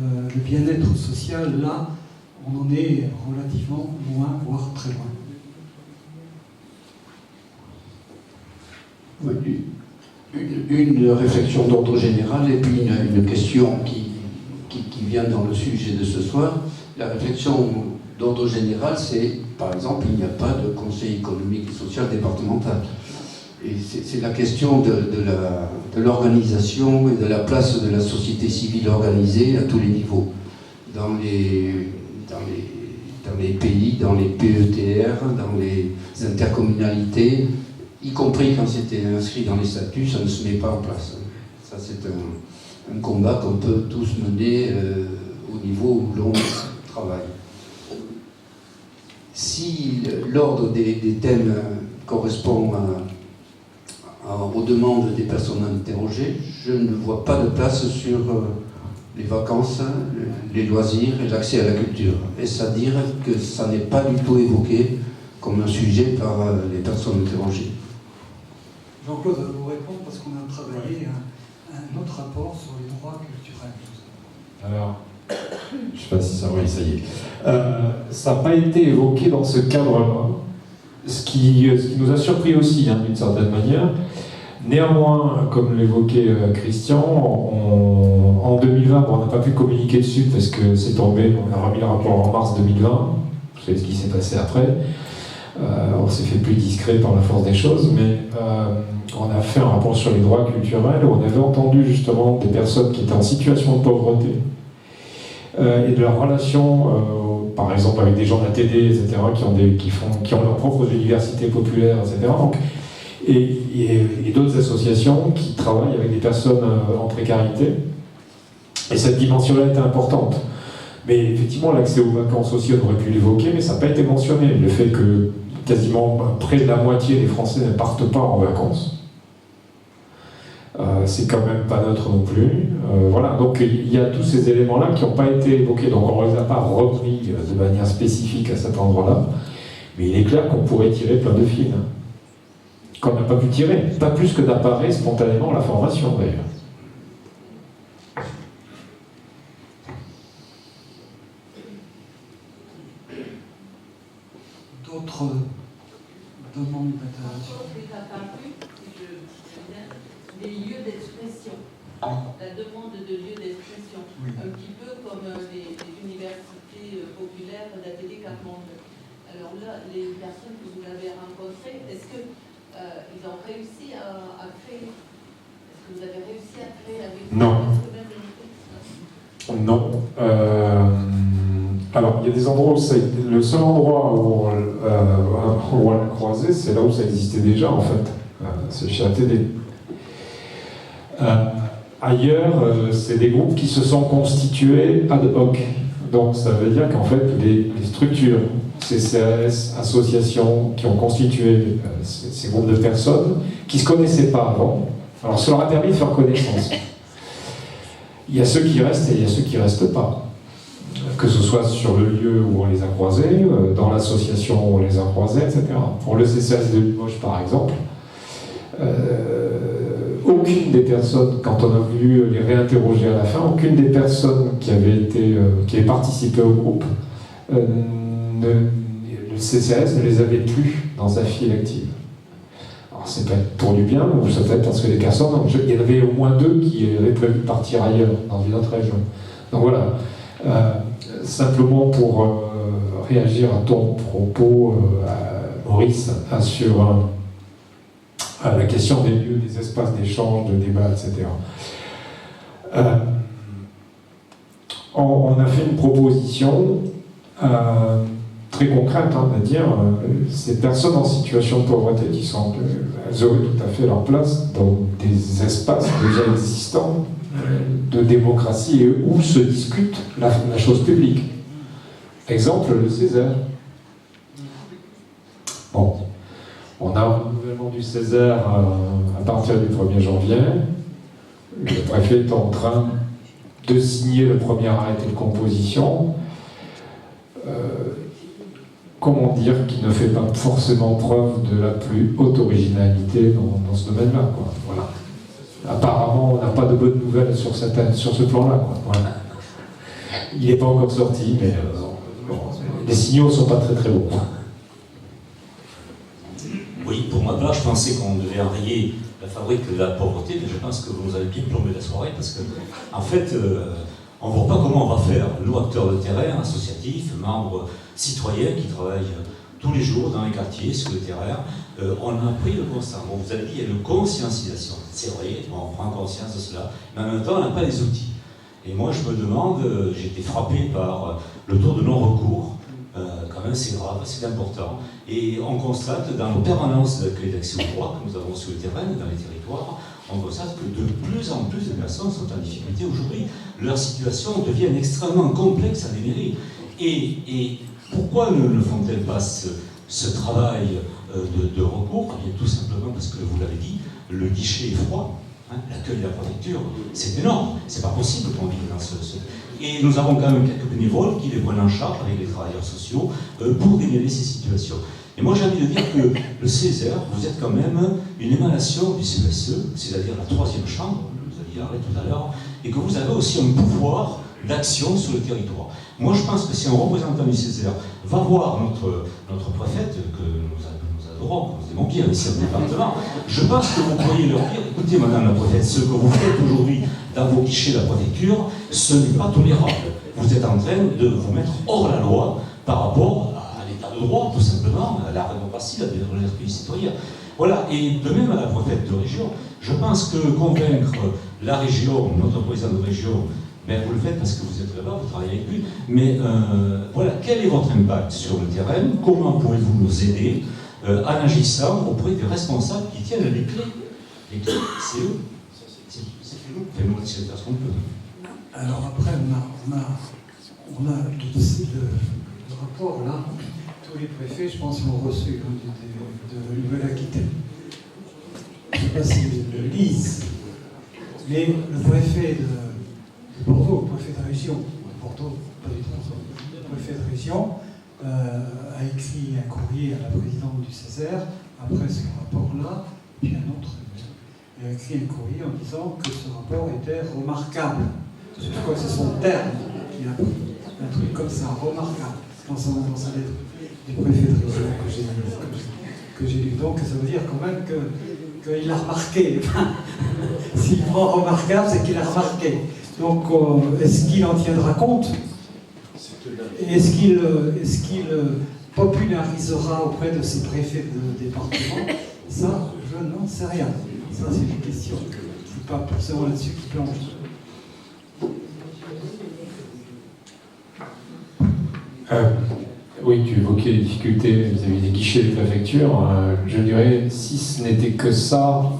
le bien-être social, là, on en est relativement loin, voire très loin. Oui, une réflexion d'ordre général et puis une question qui vient dans le sujet de ce soir. La réflexion d'ordre général, c'est, par exemple, il n'y a pas de conseil économique et social départemental. Et c'est la question de l'organisation et de la place de la société civile organisée à tous les niveaux. Dans les pays, dans les PETR, dans les intercommunalités, y compris quand c'était inscrit dans les statuts, ça ne se met pas en place. Ça, c'est un combat qu'on peut tous mener au niveau où l'on travaille. Si l'ordre des thèmes correspond aux demandes des personnes interrogées, je ne vois pas de place sur les vacances, les loisirs et l'accès à la culture. Est-ce à dire que ça n'est pas du tout évoqué comme un sujet par les personnes interrogées? Jean-Claude va vous répondre parce qu'on a travaillé un autre rapport sur les droits culturels. Alors, je ne sais pas si ça... Oui, ça y est. Ça n'a pas été évoqué dans ce cadre-là. Ce qui nous a surpris aussi, hein, d'une certaine manière. Néanmoins, comme l'évoquait Christian, en 2020, on n'a pas pu communiquer dessus parce que c'est tombé, on a remis le rapport en mars 2020. Vous savez ce qui s'est passé après. On s'est fait plus discret par la force des choses, mais on a fait un rapport sur les droits culturels où on avait entendu justement des personnes qui étaient en situation de pauvreté et de leur relation, par exemple avec des gens de la TD, etc., qui ont leurs propres universités populaires, etc. Donc, et d'autres associations qui travaillent avec des personnes en précarité. Et cette dimension-là était importante. Mais effectivement, l'accès aux vacances aussi, on aurait pu l'évoquer, mais ça n'a pas été mentionné. Le fait que quasiment près de la moitié des Français ne partent pas en vacances, c'est quand même pas neutre non plus. Voilà, donc il y a tous ces éléments-là qui n'ont pas été évoqués, donc on ne les a pas repris de manière spécifique à cet endroit-là. Mais il est clair qu'on pourrait tirer plein de fils. Qu'on n'a pas pu tirer, pas plus que d'apparaître spontanément la formation d'ailleurs. D'autres demandes d'intervention? Est apparu, des lieux d'expression. La demande de lieux d'expression. Oui. Un petit peu comme les universités populaires d'ATD Katmandou. Alors là, les personnes que vous avez rencontrées, est-ce que ils ont réussi à créer? Est-ce que vous avez réussi à créer avec Non. Non. Alors, il y a des endroits où le seul endroit où on l'a croisé, c'est là où ça existait déjà, en fait. C'est chez ATD. Ailleurs, c'est des groupes qui se sont constitués ad hoc. Donc, ça veut dire qu'en fait, les structures, CCAS, associations qui ont constitué ces groupes de personnes qui ne se connaissaient pas avant, alors ça leur a permis de faire connaissance. Il y a ceux qui restent et il y a ceux qui ne restent pas. Que ce soit sur le lieu où on les a croisés, dans l'association où on les a croisés, etc. Pour le CCAS de Limoges, par exemple, aucune des personnes, quand on a voulu les réinterroger à la fin, aucune des personnes qui avaient participé au groupe, le CCAS ne les avait plus dans sa file active. Alors c'est peut-être pour du bien, ou ça peut être parce que les personnes, il y en avait au moins 2 qui avaient prévu de partir ailleurs, dans une autre région. Donc voilà. Simplement pour réagir à ton propos, Maurice, sur la question des lieux, des espaces d'échange, de débat, etc. On a fait une proposition très concrète, à dire ces personnes en situation de pauvreté elles auraient tout à fait leur place dans des espaces déjà existants de démocratie et où se discute la chose publique. Exemple, le Césaire. Bon, on a un renouvellement du Césaire à partir du 1er janvier. Le préfet est en train de signer le premier arrêté de composition, comment dire qu'il ne fait pas forcément preuve de la plus haute originalité dans ce domaine-là, quoi. Voilà. Apparemment, on n'a pas de bonnes nouvelles sur ce plan-là, quoi. Voilà. Il n'est pas encore sorti, mais bon, les signaux ne sont pas très très bons. Oui, pour ma part, je pensais qu'on devait enrayer la fabrique de la pauvreté, mais je pense que vous avez bien plombé la soirée, parce que, en fait, on ne voit pas comment on va faire. Nous, acteurs de terrain, associatifs, membres citoyens qui travaillent tous les jours dans les quartiers, sur le terrain, on a pris le constat. Bon, vous avez dit, il y a une consciencialisation. C'est vrai, on prend conscience de cela, mais en même temps, on n'a pas les outils. Et moi, je me demande, j'ai été frappé par le taux de non-recours. Quand même, c'est grave, c'est important. Et on constate, dans les permanences d'accueil d'accès au droit que nous avons sur le terrain, dans les territoires, on constate que de plus en plus de personnes sont en difficulté aujourd'hui. Leur situation devient extrêmement complexe à des mairies. Et pourquoi ne font-elles pas ce travail de recours? Eh bien, tout simplement parce que, vous l'avez dit, le guichet est froid. Hein, l'accueil de la préfecture, c'est énorme. C'est pas possible qu'on vive dans ce... Et nous avons quand même quelques bénévoles qui les prennent en charge avec les travailleurs sociaux pour démêler ces situations. Et moi, j'ai envie de dire que le Césaire, vous êtes quand même une émanation du CESE, c'est-à-dire la troisième chambre, vous aviez parlé tout à l'heure, et que vous avez aussi un pouvoir d'action sur le territoire. Moi, je pense que si un représentant du Césaire va voir notre préfète, que nous adorons, que nous aimons bien ici au département, je pense que vous pourriez leur dire, écoutez, madame la préfète, ce que vous faites aujourd'hui dans vos guichets de la préfecture, ce n'est pas tolérable. Vous êtes en train de vous mettre hors la loi par rapport à l'état de droit, tout simplement, à la démocratie, à l'esprit citoyen. Voilà, et de même à la préfète de région, je pense que convaincre la région, notre président de région, mais vous le faites parce que vous êtes là-bas, vous travaillez avec lui, mais voilà, quel est votre impact sur le terrain? Comment pouvez-vous nous aider en agissant auprès des responsables qui tiennent les clés? Les clés, c'est eux. C'est nous. Fais-nous laisser faire ce qu'on peut. Alors après, on a le rapport là. Tous les préfets, je pense, l'ont reçu de Nouvelle-Aquitaine. Je ne sais pas s'ils le lisent, mais le préfet de Bordeaux, le préfet de région, Bordeaux, pas du tout, le préfet de région, a écrit un courrier à la présidente du Césaire, après ce rapport-là, puis un autre. Il a écrit un courrier en disant que ce rapport était remarquable. Je crois que c'est son terme qu'il a pris. Un truc comme ça, remarquable, dans sa lettre du préfet de région que j'ai lu. Donc ça veut dire quand même qu'il a remarqué. S'il prend remarquable, c'est qu'il a remarqué. Donc est-ce qu'il en tiendra compte? Et est-ce qu'il popularisera auprès de ses préfets de département? Ça, je n'en sais rien. Ça, c'est une question. C'est pas forcément là-dessus qui plonge. Oui, tu évoquais les difficultés vis-à-vis des guichets des préfectures. Je dirais, si ce n'était que ça,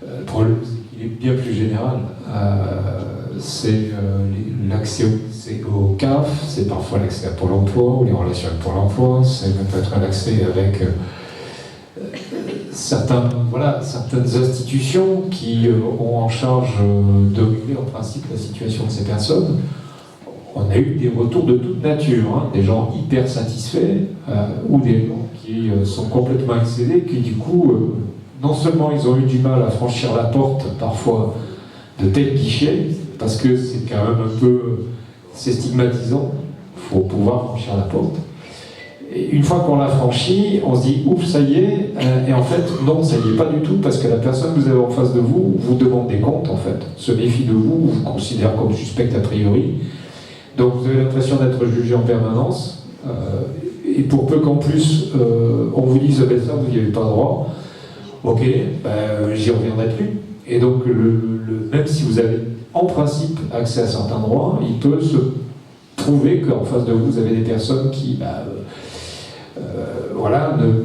le problème, il est bien plus général. C'est l'accès au CAF, c'est parfois l'accès à Pôle emploi ou les relations avec Pôle emploi, c'est peut-être l'accès avec certaines institutions qui ont en charge de régler en principe la situation de ces personnes. On a eu des retours de toute nature, hein, des gens hyper satisfaits ou des gens qui sont complètement excédés, qui du coup, non seulement ils ont eu du mal à franchir la porte parfois de tels guichets, parce que c'est quand même un peu stigmatisant, il faut pouvoir franchir la porte. Et une fois qu'on l'a franchi, on se dit ouf, ça y est, et en fait, non, ça y est pas du tout, parce que la personne que vous avez en face de vous vous demande des comptes, en fait, se méfie de vous, vous considère comme suspect a priori. Donc vous avez l'impression d'être jugé en permanence, et pour peu qu'en plus on vous dise ben ça vous n'y avez pas droit, ok, j'y reviendrai plus. Et donc même si vous avez en principe accès à certains droits, il peut se trouver qu'en face de vous, vous avez des personnes qui ne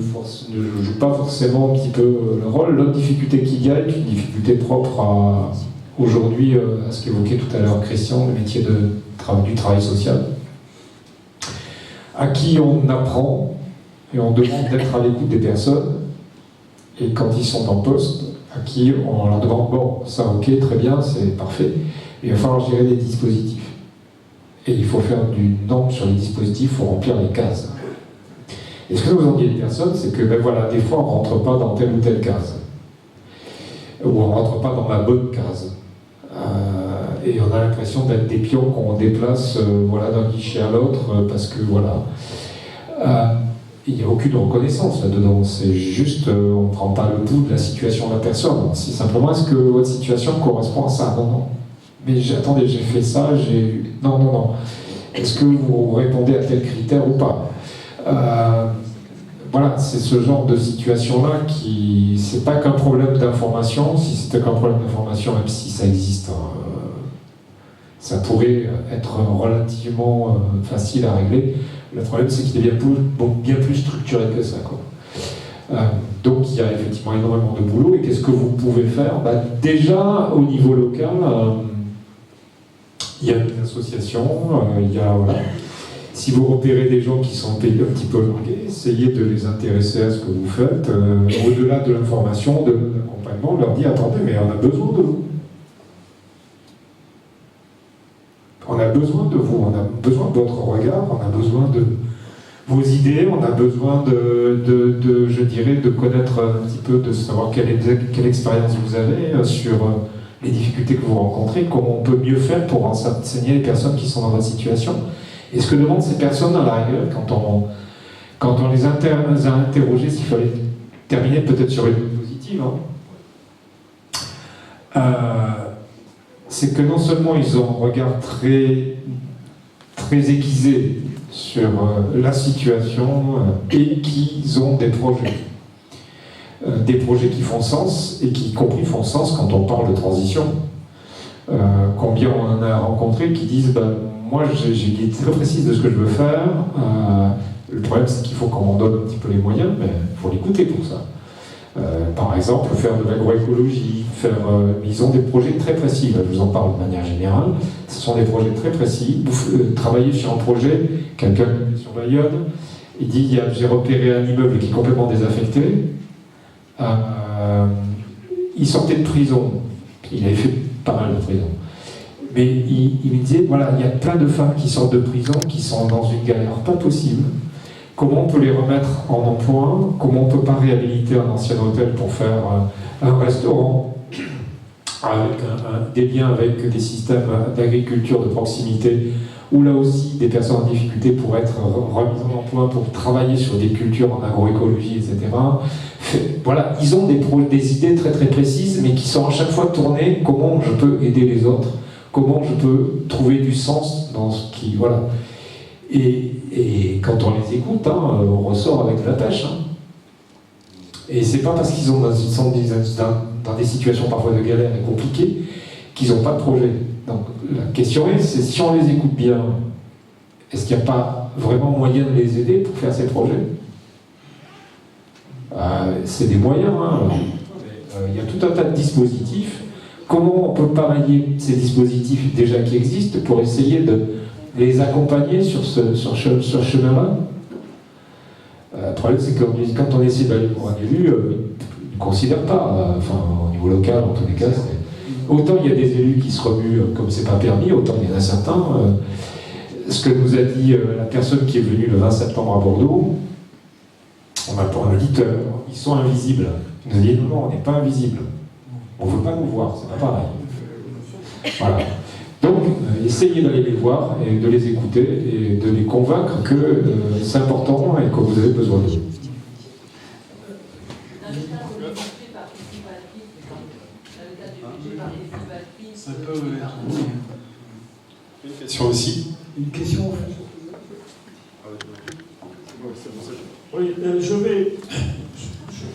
jouent pas forcément un petit peu le rôle. L'autre difficulté qu'il y a est une difficulté propre à aujourd'hui à ce qu'évoquait tout à l'heure Christian, le métier du travail social, à qui on apprend et on demande d'être à l'écoute des personnes, et quand ils sont en poste, à qui on leur demande, bon, ça ok, très bien, c'est parfait, mais il va falloir gérer des dispositifs. Et il faut faire du nombre sur les dispositifs, il faut remplir les cases. Et ce que vous en dites des personnes, c'est que ben voilà, des fois on ne rentre pas dans telle ou telle case. Ou on ne rentre pas dans la bonne case. Et on a l'impression d'être des pions qu'on déplace voilà, d'un guichet à l'autre, parce que voilà. Il n'y a aucune reconnaissance là-dedans, c'est juste, on ne prend pas le pouls de la situation de la personne. C'est simplement, est-ce que votre situation correspond à ça? Non, non. Mais attendez, j'ai fait ça, j'ai... Non, non, non. Est-ce que vous répondez à tel critère ou pas? Voilà, c'est ce genre de situation-là qui... C'est pas qu'un problème d'information. Si c'était qu'un problème d'information, même si ça existe, ça pourrait être relativement facile à régler. Le problème, c'est qu'il est bien plus structuré que ça, quoi. Donc, il y a effectivement énormément de boulot. Et qu'est-ce que vous pouvez faire? Déjà, au niveau local, il y a une association, il y a... Voilà. Si vous repérez des gens qui sont un petit peu largués, essayez de les intéresser à ce que vous faites. Au-delà de l'information, de l'accompagnement, on leur dit, attendez, mais on a besoin de vous. On a besoin de vous, on a besoin de votre regard, on a besoin de vos idées, on a besoin je dirais, de connaître un petit peu, de savoir quelle expérience vous avez sur les difficultés que vous rencontrez, comment on peut mieux faire pour enseigner les personnes qui sont dans votre situation. Et ce que demandent ces personnes, à la rigueur, quand on les a interrogés, s'il fallait terminer peut-être sur une note positive, c'est que non seulement ils ont un regard très, très aiguisé sur la situation et qu'ils ont des projets qui font sens et qui, y compris, font sens quand on parle de transition. Combien on en a rencontré qui disent moi j'ai une idée très précise de ce que je veux faire, le problème c'est qu'il faut qu'on m'en donne un petit peu les moyens, mais il faut l'écouter pour ça. Par exemple, faire de l'agroécologie, ils ont des projets très précis, là, je vous en parle de manière générale, ce sont des projets très précis. Travailler sur un projet, quelqu'un sur Bayonne, il dit j'ai repéré un immeuble qui est complètement désaffecté, il sortait de prison, il avait fait pas mal de prison, mais il me disait, voilà, il y a plein de femmes qui sortent de prison, qui sont dans une galère pas possible. Comment on peut les remettre en emploi? Comment on ne peut pas réhabiliter un ancien hôtel pour faire un restaurant avec des liens avec des systèmes d'agriculture de proximité, où là aussi des personnes en difficulté pourraient être remises en emploi pour travailler sur des cultures en agroécologie, etc. Voilà, ils ont des idées très très précises, mais qui sont à chaque fois tournées, comment je peux aider les autres, comment je peux trouver du sens dans ce qui... Voilà. Et quand on les écoute, on ressort avec la pêche. Et c'est pas parce qu'ils sont dans des situations parfois de galère et compliquées qu'ils n'ont pas de projet. Donc la question est, si on les écoute bien, est-ce qu'il n'y a pas vraiment moyen de les aider pour faire ces projets? C'est des moyens. Il y a tout un tas de dispositifs. Comment on peut parier ces dispositifs déjà qui existent pour essayer de les accompagner sur ce chemin-là? Le problème, c'est que quand on essaie d'aller pour un élu, ils ne considèrent pas, enfin, au niveau local, en tous les cas, autant il y a des élus qui se remuent comme c'est pas permis, autant il y en a certains. Ce que nous a dit la personne qui est venue le 20 septembre à Bordeaux, on a pour un auditeur, ils sont invisibles. Il nous a dit non, on n'est pas invisibles. On ne veut pas nous voir, c'est pas pareil. Voilà. Donc, essayez d'aller les voir et de les écouter et de les convaincre que c'est important et que vous avez besoin d'eux. Ça peut être une question aussi. Une question? Oui,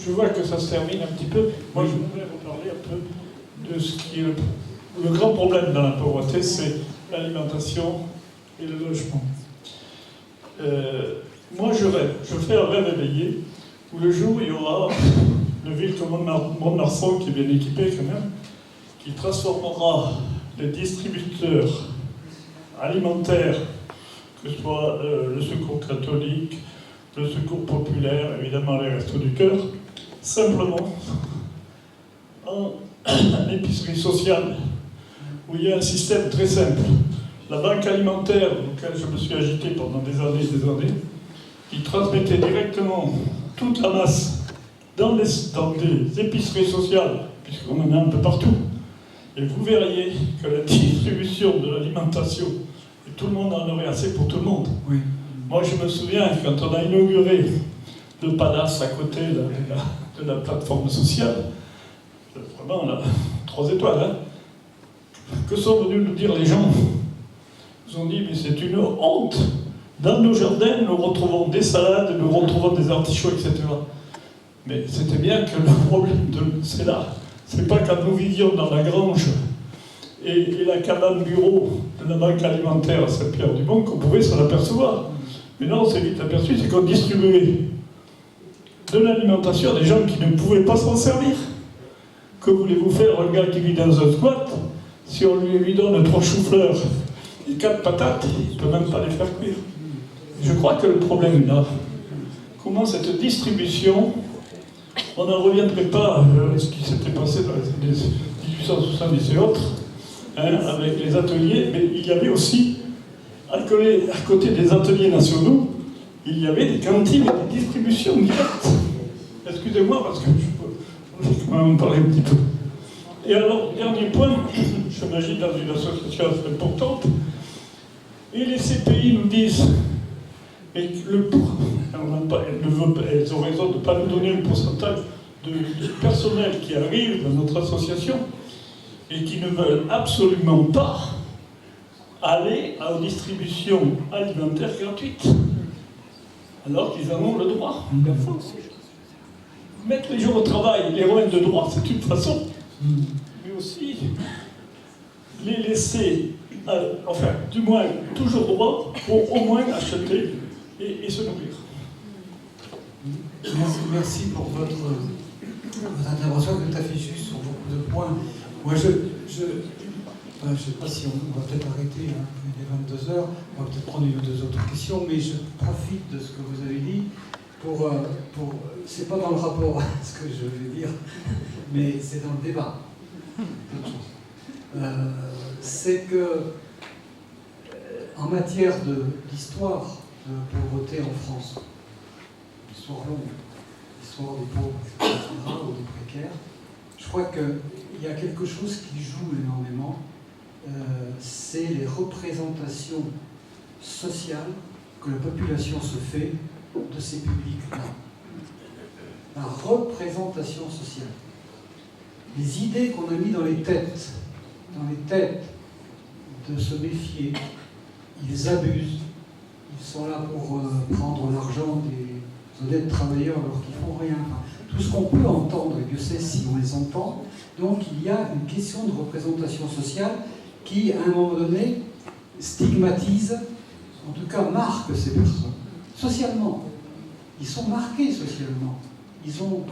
je vois que ça se termine un petit peu. Moi, je voudrais vous parler un peu de ce qui est le grand problème dans la pauvreté, c'est l'alimentation et le logement. Moi, je rêve. Je fais un rêve éveillé où le jour où il y aura une ville comme Mont-de-Marsan, qui est bien équipée quand même, qui transformera les distributeurs alimentaires, que ce soit le Secours catholique, le Secours populaire, évidemment les Restos du Cœur, simplement en épicerie sociale, où il y a un système très simple. La banque alimentaire, auquel je me suis agité pendant des années, qui transmettait directement toute la masse dans des épiceries sociales, puisqu'on en a un peu partout. Et vous verriez que la distribution de l'alimentation, et tout le monde en aurait assez pour tout le monde. Oui. Moi, je me souviens, quand on a inauguré le palace à côté de la plateforme sociale, vraiment là, 3 étoiles, hein, que sont venus nous dire les gens? Ils ont dit, mais c'est une honte. Dans nos jardins, nous retrouvons des salades, nous retrouvons des artichauts, etc. Mais c'était bien que le problème, c'est là. C'est pas quand nous vivions dans la grange et la cabane bureau de la banque alimentaire à Saint-Pierre-du-Mont qu'on pouvait s'en apercevoir. Mais là, on s'est vite aperçu, c'est qu'on distribuait de l'alimentation à des gens qui ne pouvaient pas s'en servir. Que voulez-vous faire, un gars qui vit dans un squat, si on lui donne 3 choux-fleurs et 4 patates, il ne peut même pas les faire cuire. Je crois que le problème est là. Comment cette distribution, on n'en reviendrait pas à ce qui s'était passé dans les années 1870 et autres, hein, avec les ateliers, mais il y avait aussi, à côté des ateliers nationaux, il y avait des cantines et des distributions directes. Excusez-moi, parce que je peux quand même en parler un petit peu. Et alors, dernier point, je m'agis dans une association importante, et les CPI nous disent, et elles ont raison de ne pas nous donner un pourcentage de personnel qui arrive dans notre association et qui ne veulent absolument pas aller à une distribution alimentaire gratuite, alors qu'ils en ont le droit. Mettre les gens au travail, les remettre de droit, c'est une façon, mais aussi les laisser, enfin, du moins, toujours droit, pour au moins acheter et se nourrir. Merci pour votre intervention tout à fait juste sur beaucoup de points. Moi, je ne sais pas si on va peut-être arrêter, hein, il est 22 heures, on va peut-être prendre une ou deux autres questions, mais je profite de ce que vous avez dit pour c'est pas dans le rapport ce que je vais dire, mais c'est dans le débat. C'est que en matière d'histoire de pauvreté en France, l'histoire longue, l'histoire des pauvres, etc., ou des précaires, je crois qu'il y a quelque chose qui joue énormément, c'est les représentations sociales que la population se fait de ces publics-là. La représentation sociale. Les idées qu'on a mises dans les têtes de se méfier, ils abusent, ils sont là pour prendre l'argent des honnêtes travailleurs alors qu'ils font rien. Enfin, tout ce qu'on peut entendre, et Dieu sait si on les entend, donc il y a une question de représentation sociale qui, à un moment donné, stigmatise, en tout cas marque ces personnes, socialement. Ils sont marqués socialement. Ils ont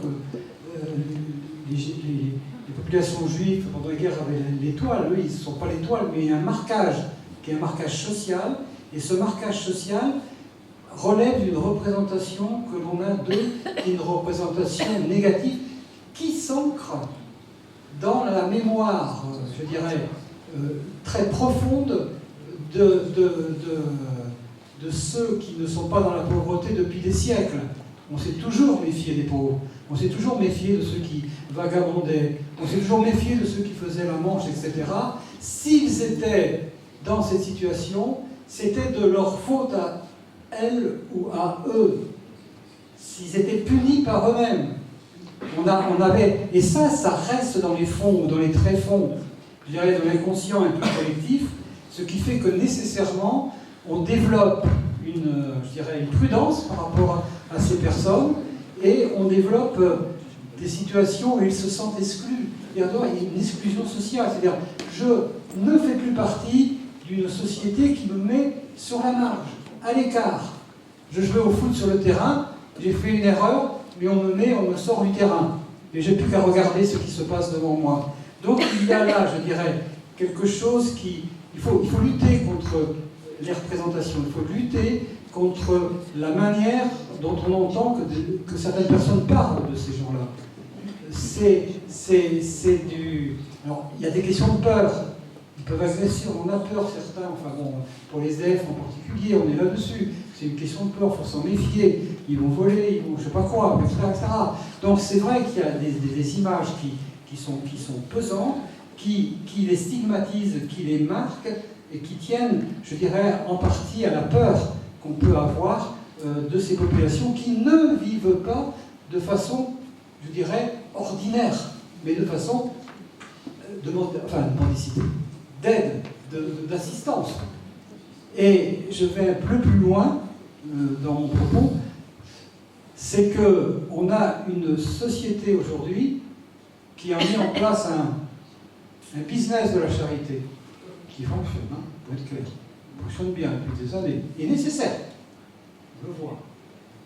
les populations juives pendant la guerre avaient l'étoile, eux ils ne sont pas l'étoile, mais il y a un marquage qui est un marquage social, et ce marquage social relève d'une représentation que l'on a d'eux, une représentation négative qui s'ancre dans la mémoire, je dirais, très profonde de ceux qui ne sont pas dans la pauvreté depuis des siècles. On s'est toujours méfié des pauvres, on s'est toujours méfié de ceux qui vagabondaient, on s'est toujours méfié de ceux qui faisaient la manche, etc. S'ils étaient dans cette situation, c'était de leur faute à elles ou à eux. S'ils étaient punis par eux-mêmes. On avait, et ça reste dans les fonds, dans les tréfonds, je dirais, de l'inconscient un peu collectif, ce qui fait que nécessairement, on développe une prudence par rapport à ces personnes, et on développe des situations où ils se sentent exclus. Il y a une exclusion sociale, c'est-à-dire, je ne fais plus partie d'une société qui me met sur la marge, à l'écart. Je jouais au foot sur le terrain, j'ai fait une erreur, mais on me sort du terrain. Et j'ai plus qu'à regarder ce qui se passe devant moi. Donc il y a là, je dirais, quelque chose qui... Il faut lutter contre les représentations, il faut lutter contre la manière dont on entend que certaines personnes parlent de ces gens-là. c'est du... Alors, il y a des questions de peur. Ils peuvent agresser, on a peur certains, enfin bon, pour les SDF en particulier, on est là-dessus. C'est une question de peur, il faut s'en méfier. Ils vont voler, ils vont je sais pas quoi, etc. Donc c'est vrai qu'il y a des images qui sont pesantes, qui les stigmatisent, qui les marquent, et qui tiennent, je dirais, en partie à la peur qu'on peut avoir de ces populations qui ne vivent pas de façon, je dirais, ordinaire, mais de façon de mendicité, d'aide, d'assistance. Et je vais un peu plus loin dans mon propos, c'est qu'on a une société aujourd'hui qui a mis en place un business de la charité qui fonctionne, hein, pour être clair, fonctionne bien depuis des années, et nécessaire, on le voit,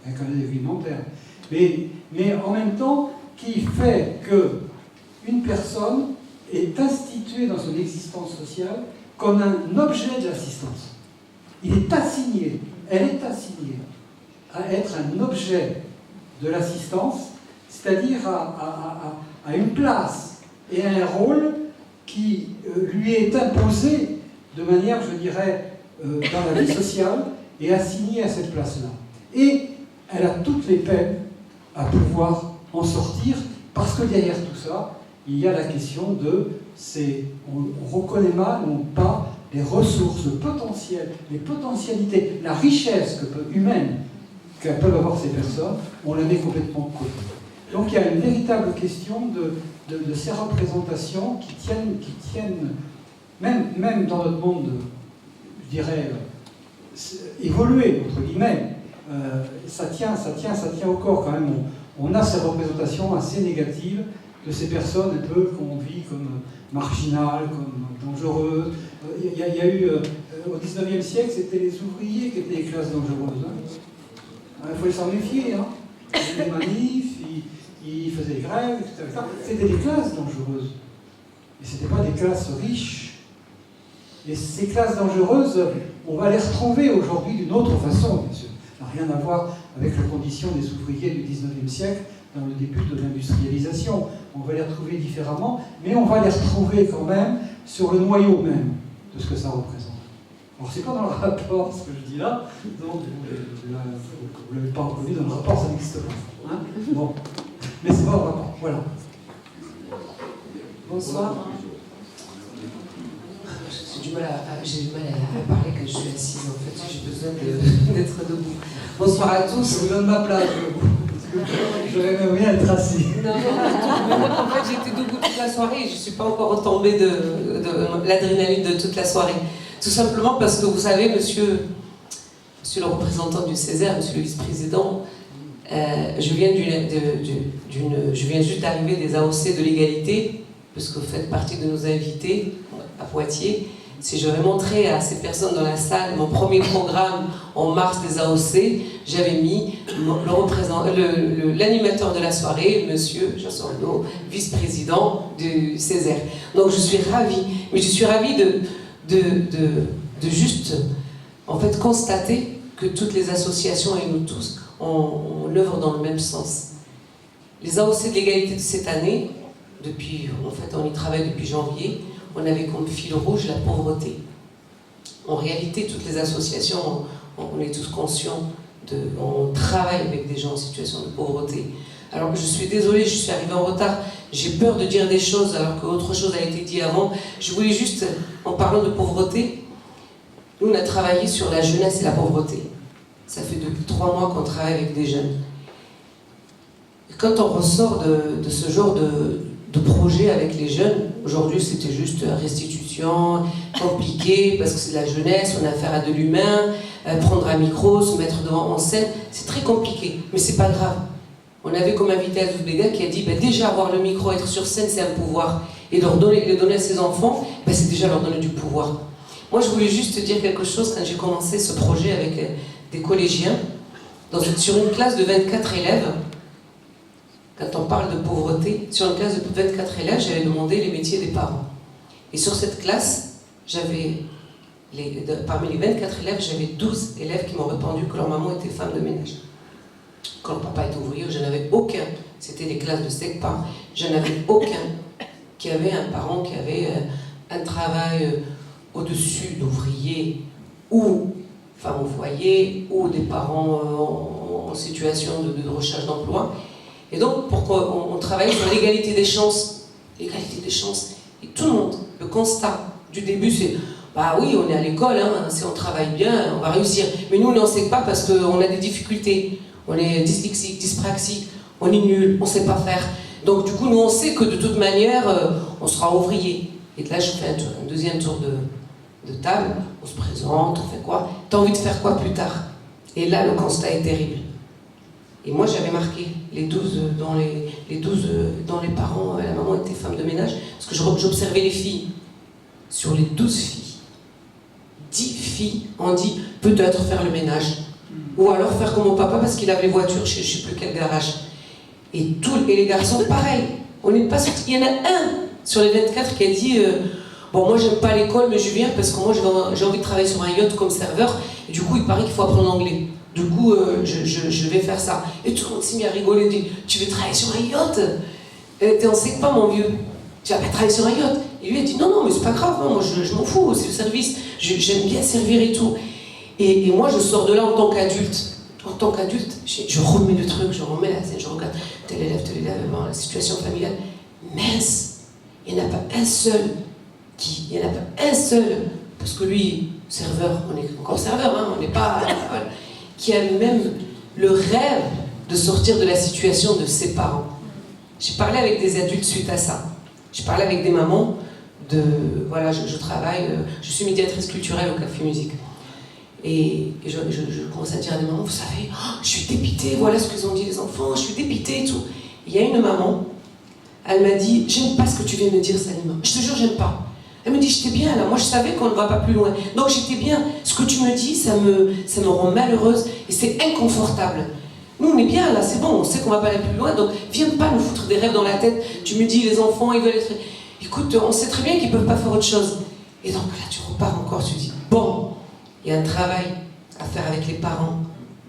avec un aide alimentaire, mais en même temps qui fait qu'une personne est instituée dans son existence sociale comme un objet de l'assistance. Il est assigné, elle est assignée à être un objet de l'assistance, c'est-à-dire à une place et à un rôle qui lui est imposé de manière, je dirais, dans la vie sociale et assignée à cette place-là. Et elle a toutes les peines à pouvoir en sortir, parce que derrière tout ça, il y a la question de, on reconnaît mal ou pas les ressources, le potentiel, les potentialités, la richesse humaine que peuvent avoir ces personnes, on la met complètement de côté. Donc il y a une véritable question de ces représentations qui tiennent même dans notre monde, je dirais, évolué, entre guillemets, ça tient au corps quand même. On a ces représentations assez négatives de ces personnes un peu qu'on vit comme marginales, comme dangereuses. Il y a eu, au XIXe siècle, c'était les ouvriers qui étaient les classes dangereuses. Hein. Il faut s'en méfier. Hein. Ils faisaient des manifs, ils faisaient des grèves, etc. C'était des classes dangereuses. Et ce n'étaient pas des classes riches. Et ces classes dangereuses, on va les retrouver aujourd'hui d'une autre façon, bien sûr. Ça n'a rien à voir avec la condition des ouvriers du XIXe siècle, dans le début de l'industrialisation. On va les retrouver différemment, mais on va les retrouver quand même sur le noyau même de ce que ça représente. Alors c'est pas dans le rapport ce que je dis là, donc vous ne l'avez pas reconnu dans le rapport, ça n'existe pas. Hein, bon. Mais c'est pas dans le rapport, voilà. Bonsoir. J'ai du mal à parler que je suis assise, en fait, j'ai besoin d'être debout. Bonsoir à tous. Je vous donne ma place. J'aurais même bien être assis. Non, en fait, j'étais debout toute la soirée et je ne suis pas encore retombée de l'adrénaline de toute la soirée. Tout simplement parce que vous savez, monsieur le représentant du Césaire, monsieur le vice-président, je viens juste d'arriver des AOC de l'égalité, puisque vous faites partie de nos invités à Poitiers. Si je vais montrer à ces personnes dans la salle mon premier programme en mars des AOC, j'avais mis l'animateur de la soirée, monsieur Jassonneau, vice-président du Césaire. Donc je suis ravie, mais je suis ravie de juste en fait constater que toutes les associations et nous tous, on œuvre dans le même sens. Les AOC de l'égalité de cette année, en fait on y travaille depuis janvier, on avait comme fil rouge la pauvreté. En réalité, toutes les associations, on est tous conscients, on travaille avec des gens en situation de pauvreté. Alors je suis désolée, je suis arrivée en retard, j'ai peur de dire des choses alors qu'autre chose a été dit avant. Je voulais juste, en parlant de pauvreté, nous on a travaillé sur la jeunesse et la pauvreté. Ça fait depuis 3 mois qu'on travaille avec des jeunes. Et quand on ressort de ce genre de projet avec les jeunes, aujourd'hui c'était juste restitution, compliqué, parce que c'est de la jeunesse, on a affaire à de l'humain, prendre un micro, se mettre devant en scène, c'est très compliqué, mais c'est pas grave. On avait comme invité Azouz Bega qui a dit déjà avoir le micro, être sur scène, c'est un pouvoir. Et le donner à ses enfants, c'est déjà leur donner du pouvoir. Moi je voulais juste dire quelque chose quand j'ai commencé ce projet avec des collégiens, sur une classe de 24 élèves. Quand on parle de pauvreté, sur une classe de 24 élèves, j'avais demandé les métiers des parents. Et sur cette classe, parmi les 24 élèves, j'avais 12 élèves qui m'ont répondu que leur maman était femme de ménage. Quand leur papa était ouvrier, je n'avais aucun. c'était les classes de SECPA. Je n'avais aucun qui avait un parent qui avait un travail au-dessus d'ouvriers ou femmes au foyer ou des parents en situation de recherche d'emploi. Et donc, pourquoi on travaille sur l'égalité des chances. L'égalité des chances. Et tout le monde, le constat du début, c'est bah oui, on est à l'école, hein, si on travaille bien, on va réussir. Mais nous, on n'en sait pas parce qu'on a des difficultés. On est dyslexique, dyspraxique, on est nul, on ne sait pas faire. Donc, du coup, nous, on sait que de toute manière, on sera ouvrier. Et là, je fais un deuxième tour de table, on se présente, on fait quoi? T'as envie de faire quoi plus tard? Et là, le constat est terrible. Et moi, j'avais marqué les 12 dans les parents, la maman était femme de ménage, parce que j'observais les filles. Sur les 12 filles, 10 filles ont dit peut-être faire le ménage, ou alors faire comme mon papa parce qu'il avait les voitures chez je ne sais plus quel garage. Et les garçons, pareil. On n'est pas sortis. Il y en a un sur les 24 qui a dit bon, moi j'aime pas l'école, mais je viens parce que moi j'ai envie de travailler sur un yacht comme serveur, et du coup il paraît qu'il faut apprendre l'anglais. Du coup, je vais faire ça. Et tout le monde s'est mis à rigoler, dit tu veux travailler sur un yacht? T'es en SECPA, mon vieux. Tu vas pas travailler sur un yacht? Et lui a dit non, mais c'est pas grave, hein, moi je m'en fous, c'est le service, j'aime bien servir et tout. Et moi je sors de là en tant qu'adulte. En tant qu'adulte, je remets le truc, je remets la scène, je regarde tel élève, bon, la situation familiale. Mince, il n'y en a pas un seul parce que lui, serveur, on est encore serveur, hein, on n'est pas. Qui a même le rêve de sortir de la situation de ses parents. J'ai parlé avec des adultes suite à ça. J'ai parlé avec des mamans voilà, je travaille, je suis médiatrice culturelle au Café Musique. Et je commence à dire à des mamans, vous savez, je suis dépitée, voilà ce qu'ils ont dit les enfants, je suis dépitée et tout. Il y a une maman, elle m'a dit, j'aime pas ce que tu viens de me dire, Salima. Je te jure, j'aime pas. Elle me dit, j'étais bien là, moi je savais qu'on ne va pas plus loin. Donc j'étais bien. Ce que tu me dis, ça me rend malheureuse et c'est inconfortable. Nous on est bien là, c'est bon, on sait qu'on va pas aller plus loin, donc viens pas nous foutre des rêves dans la tête. Tu me dis, les enfants, ils veulent être... Écoute, on sait très bien qu'ils peuvent pas faire autre chose. Et donc là, tu repars encore, tu dis, bon, il y a un travail à faire avec les parents.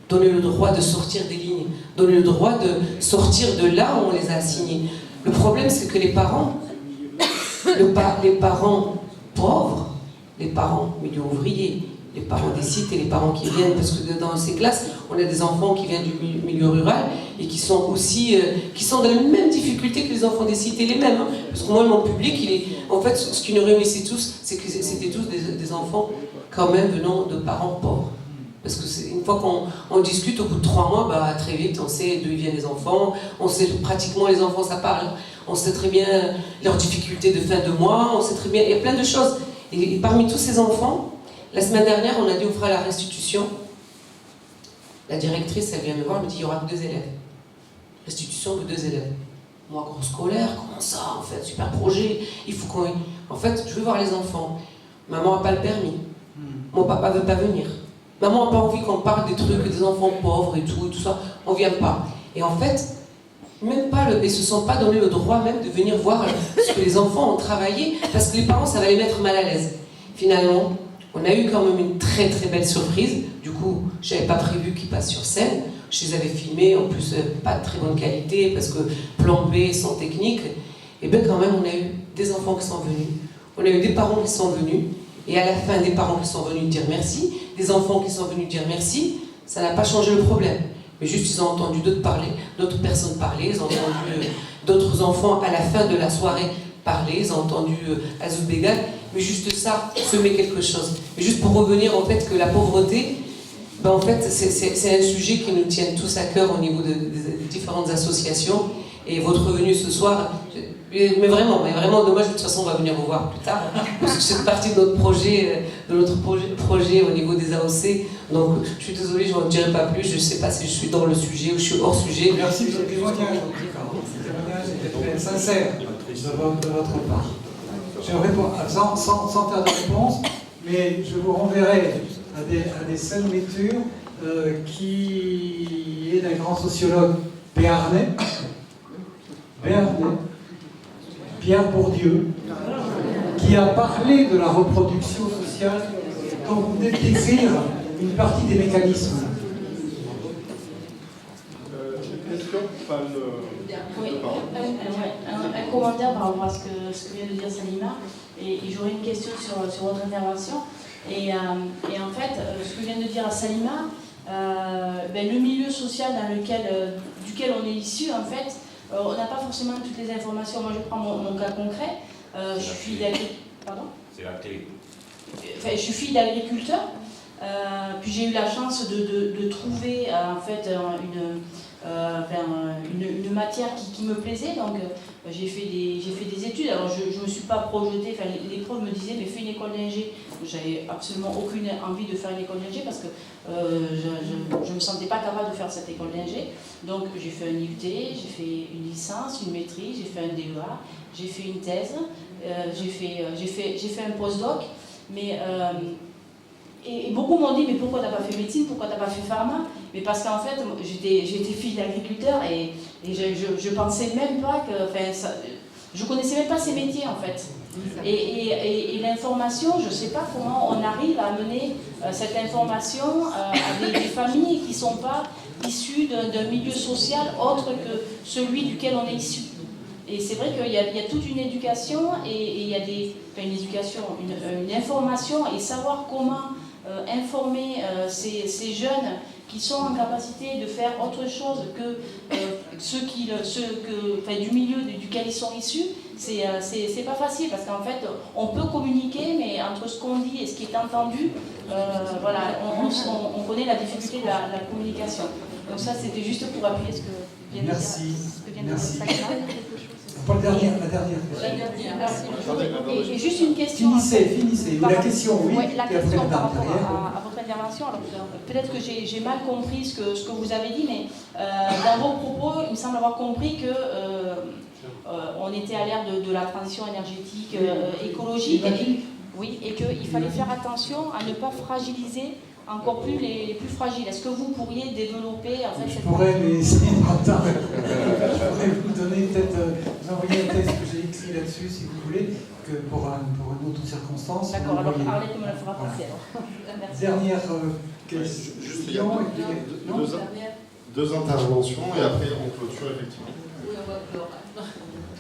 Donner le droit de sortir des lignes, donner le droit de sortir de là où on les a assignés. Le problème, c'est que les parents pauvres, les parents milieu ouvrier, les parents des sites et les parents qui viennent, parce que dans ces classes, on a des enfants qui viennent du milieu rural et qui sont aussi, qui sont dans les mêmes difficultés que les enfants des sites et les mêmes. Hein, parce que moi, mon public, en fait, ce qui nous réunissait tous, c'est que c'était tous des enfants quand même venant de parents pauvres. Parce que une fois qu'on discute, au bout de 3 mois, bah, très vite, on sait d'où viennent les enfants, on sait pratiquement les enfants, ça parle. On sait très bien leurs difficultés de fin de mois, on sait très bien, il y a plein de choses. Et parmi tous ces enfants, la semaine dernière, on a dit on fera la restitution. La directrice, elle vient me voir, elle me dit il y aura que 2 élèves. Restitution de 2 élèves. Moi, gros scolaire, comment ça, en fait, super projet, il faut qu'on... En fait, je veux voir les enfants. Maman n'a pas le permis. Mon papa ne veut pas venir. Maman n'a pas envie qu'on parle des trucs, des enfants pauvres et tout ça. On ne vient pas. Et en fait, même pas ils ne se sont pas donné le droit même de venir voir ce que les enfants ont travaillé, parce que les parents, ça va les mettre mal à l'aise. Finalement, on a eu quand même une très très belle surprise. Du coup, je n'avais pas prévu qu'ils passent sur scène. Je les avais filmés, en plus pas de très bonne qualité, parce que plan B, sans technique. Et bien quand même, on a eu des enfants qui sont venus. On a eu des parents qui sont venus. Et à la fin, des parents qui sont venus dire merci, des enfants qui sont venus dire merci. Ça n'a pas changé le problème. Mais juste, ils ont entendu d'autres personnes parler, ils ont entendu d'autres enfants à la fin de la soirée parler, ils ont entendu Azoud Bégal, mais juste ça semait quelque chose. Mais juste pour revenir au fait que la pauvreté, ben en fait, c'est un sujet qui nous tient tous à cœur au niveau des différentes associations. Et votre venue ce soir, mais vraiment dommage, de toute façon on va venir vous voir plus tard, parce que c'est partie de notre projet, au niveau des AOC. Donc je suis désolée, je n'en dirai pas plus, je ne sais pas si je suis dans le sujet ou je suis hors sujet. Merci de ce témoignage. Ce témoignage était très sincère de votre part. Je réponds sans faire de réponse, mais je vous renverrai à des scènes lectures qui est d'un grand sociologue béarnais, Pierre Bourdieu, qui a parlé de la reproduction sociale, dont vous venez de décrire une partie des mécanismes. Question ? Oui, un commentaire par rapport à ce que vient de dire Salima, et j'aurais une question sur votre intervention. Et en fait, ce que vient de dire Salima, le milieu social duquel on est issu, en fait, on n'a pas forcément toutes les informations. Moi, je prends mon cas concret. Je suis fille d'agriculteur. Pardon ? C'est la télé. Enfin, je suis fille d'agriculteur. Puis j'ai eu la chance de trouver en fait une matière qui me plaisait, donc j'ai fait des études. Alors je ne me suis pas projetée, enfin, les profs me disaient mais fais une école d'ingé. J'avais absolument aucune envie de faire une école d'ingé parce que je ne me sentais pas capable de faire cette école d'ingé. Donc j'ai fait un IUT, j'ai fait une licence, une maîtrise, j'ai fait un DEA, j'ai fait une thèse, j'ai fait un postdoc, mais et beaucoup m'ont dit mais pourquoi t'as pas fait médecine, pourquoi t'as pas fait pharma? Mais parce qu'en fait j'étais fille d'agriculteur et je pensais même pas que, je connaissais même pas ces métiers en fait. Et l'information, je sais pas comment on arrive à amener cette information à des familles qui sont pas issues d'un milieu social autre que celui duquel on est issu. Et c'est vrai qu'il y a toute une éducation et il y a une information et savoir comment informer ces jeunes qui sont en capacité de faire autre chose que du milieu duquel ils sont issus, c'est pas facile parce qu'en fait on peut communiquer mais entre ce qu'on dit et ce qui est entendu, on connaît la difficulté de la communication. Donc ça c'était juste pour appuyer ce que vient de dire. Merci. Pas la dernière question. Et juste une question. Finissez. La question, oui. La question par rapport à votre intervention. Alors, peut-être que j'ai mal compris ce que vous avez dit, mais dans vos propos, il me semble avoir compris que on était à l'ère de la transition énergétique écologique. Oui, et qu'il fallait faire attention à ne pas fragiliser encore plus les plus fragiles. Est-ce que vous pourriez développer en fait, Je pourrais, mais c'est pas le temps. Je pourrais vous donner peut-être, vous envoyer un texte que j'ai écrit là-dessus, si vous voulez, que pour une autre circonstance. D'accord, alors Arlette me la fera passer. Dernière Juste, il y question. a deux interventions et après on clôture effectivement. Oui, on va clore.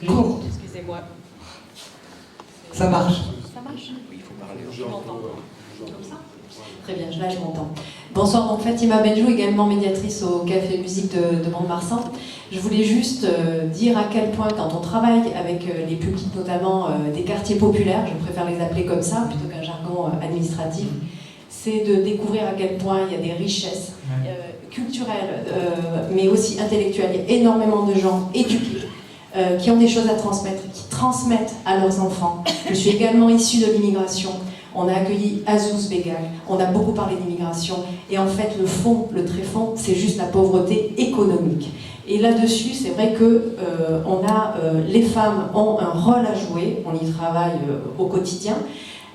Court. Excusez-moi. Ça marche. Ça marche? Oui, il faut parler. Je m'entends. Comme ça? Très bien, là je m'entends. Bonsoir, donc Fatima Benjou, également médiatrice au Café Musique de Mont-de-Marsan. Je voulais juste dire à quel point, quand on travaille avec les publics, notamment des quartiers populaires, je préfère les appeler comme ça, plutôt qu'un jargon administratif, c'est de découvrir à quel point il y a des richesses culturelles, mais aussi intellectuelles. Il y a énormément de gens éduqués, qui ont des choses à transmettre, qui transmettent à leurs enfants. Je suis également issue de l'immigration. On a accueilli Azouz Begag, on a beaucoup parlé d'immigration, et en fait le fond, le tréfonds, c'est juste la pauvreté économique. Et là-dessus, c'est vrai que les femmes ont un rôle à jouer, on y travaille au quotidien,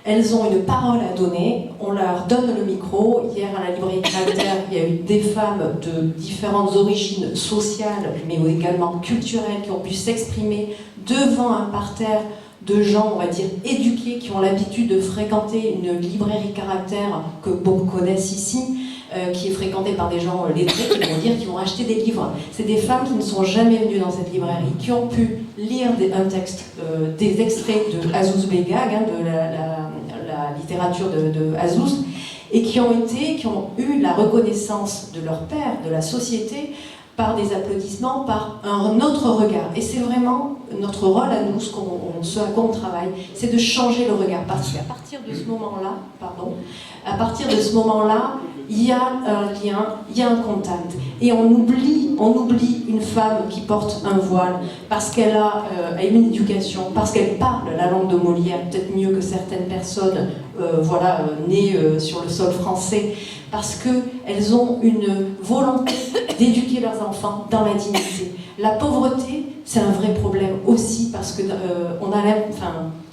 elles ont une parole à donner, on leur donne le micro. Hier à la librairie Caractère, il y a eu des femmes de différentes origines sociales, mais également culturelles, qui ont pu s'exprimer devant un parterre de gens, on va dire, éduqués, qui ont l'habitude de fréquenter une librairie Caractère que beaucoup connaissent ici, qui est fréquentée par des gens lettrés, qui vont acheter des livres. C'est des femmes qui ne sont jamais venues dans cette librairie, qui ont pu lire un texte, des extraits de Azouz Begag, de la littérature de Azouz, et qui ont eu la reconnaissance de leur père, de la société, par des applaudissements, par un autre regard. Et c'est vraiment notre rôle à nous, ce à quoi on travaille, c'est de changer le regard. Parce qu'à partir de ce moment-là, il y a un lien, il y a un contact. Et on oublie une femme qui porte un voile parce qu'elle a une éducation, parce qu'elle parle la langue de Molière, peut-être mieux que certaines personnes nées sur le sol français, parce qu'elles ont une volonté d'éduquer leurs enfants dans la dignité. La pauvreté, c'est un vrai problème aussi, parce que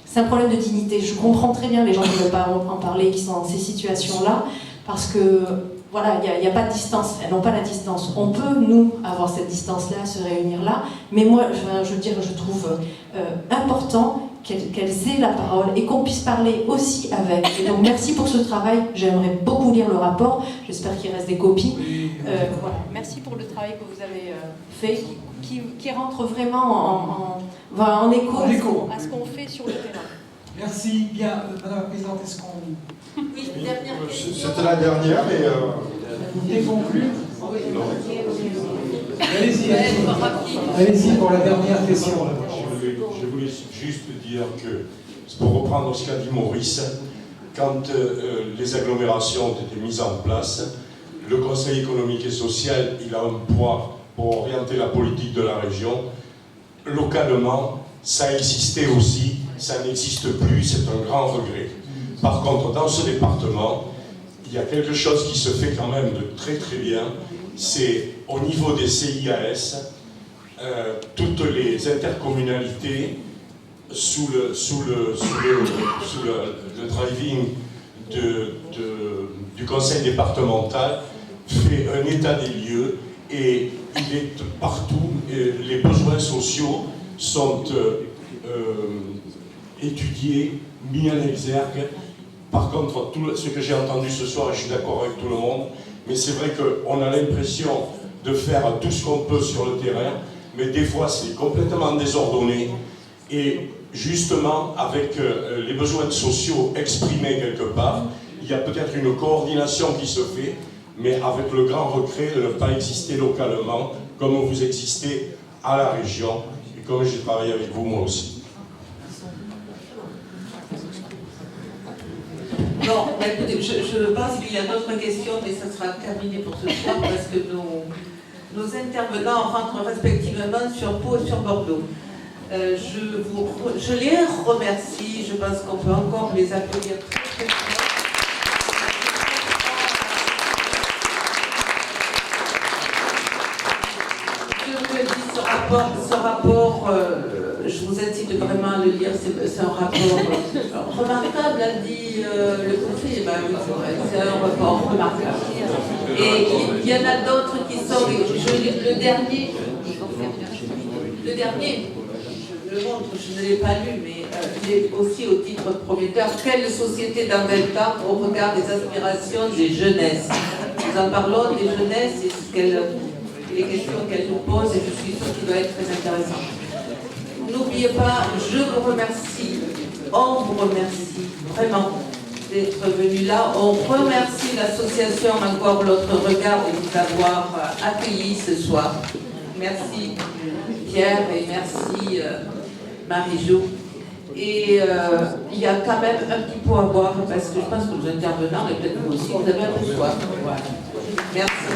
c'est un problème de dignité. Je comprends très bien les gens qui ne veulent pas en parler, qui sont dans ces situations-là, parce que voilà, il n'y a pas de distance, elles n'ont pas la distance. On peut, nous, avoir cette distance-là, se réunir là, mais moi, je trouve important qu'elles aient la parole et qu'on puisse parler aussi avec. Et donc merci pour ce travail, j'aimerais beaucoup lire le rapport, j'espère qu'il reste des copies. Voilà. Merci pour le travail que vous avez fait, qui rentre vraiment en écho à ce qu'on fait sur le terrain. Merci. Bien, Madame la Présidente, est-ce qu'on... Oui, dernière question. C'était la dernière, mais... Vous voulez conclure? Allez-y, allez-y pour la dernière question. Je voulais juste dire que, pour reprendre ce qu'a dit Maurice, quand les agglomérations ont été mises en place, le Conseil économique et social, il a un poids pour orienter la politique de la région. Localement, ça existait aussi, ça n'existe plus, c'est un grand regret. Par contre, dans ce département, il y a quelque chose qui se fait quand même de très très bien, c'est au niveau des CIAS, toutes les intercommunalités sous le driving du conseil départemental fait un état des lieux et il est partout, les besoins sociaux sont étudiés, mis en exergue. Par contre, tout ce que j'ai entendu ce soir, et je suis d'accord avec tout le monde, mais c'est vrai qu'on a l'impression de faire tout ce qu'on peut sur le terrain, mais des fois c'est complètement désordonné, et justement avec les besoins sociaux exprimés quelque part, il y a peut-être une coordination qui se fait, mais avec le grand regret de ne pas exister localement, comme vous existez à la région, et comme j'ai travaillé avec vous moi aussi. Bon, bah écoutez, je pense qu'il y a d'autres questions, mais ça sera terminé pour ce soir parce que nos intervenants rentrent respectivement sur Pau et sur Bordeaux. Je les remercie, je pense qu'on peut encore les applaudir très très fort. Je vous le dis, ce rapport je vous incite vraiment à le lire, c'est un rapport remarquable, a dit le préfet. Ben oui, c'est vrai, c'est un rapport remarquable. Et il y en a d'autres qui sont, le dernier, je le montre, je ne l'ai pas lu, mais il est aussi au titre prometteur. Quelle société dans 20 ans au regard des aspirations des jeunesses? Nous en parlons des jeunesses et les questions qu'elles nous posent, et je suis sûre qu'il doit être très intéressant. N'oubliez pas, je vous remercie, on vous remercie vraiment d'être venu là. On remercie l'association Encore l'autre regard de nous avoir accueillis ce soir. Merci Pierre et merci Marie-Jo. Et il y a quand même un petit pot à boire parce que je pense que nos intervenants, et peut-être vous aussi, vous avez un peu soif. Voilà. Merci.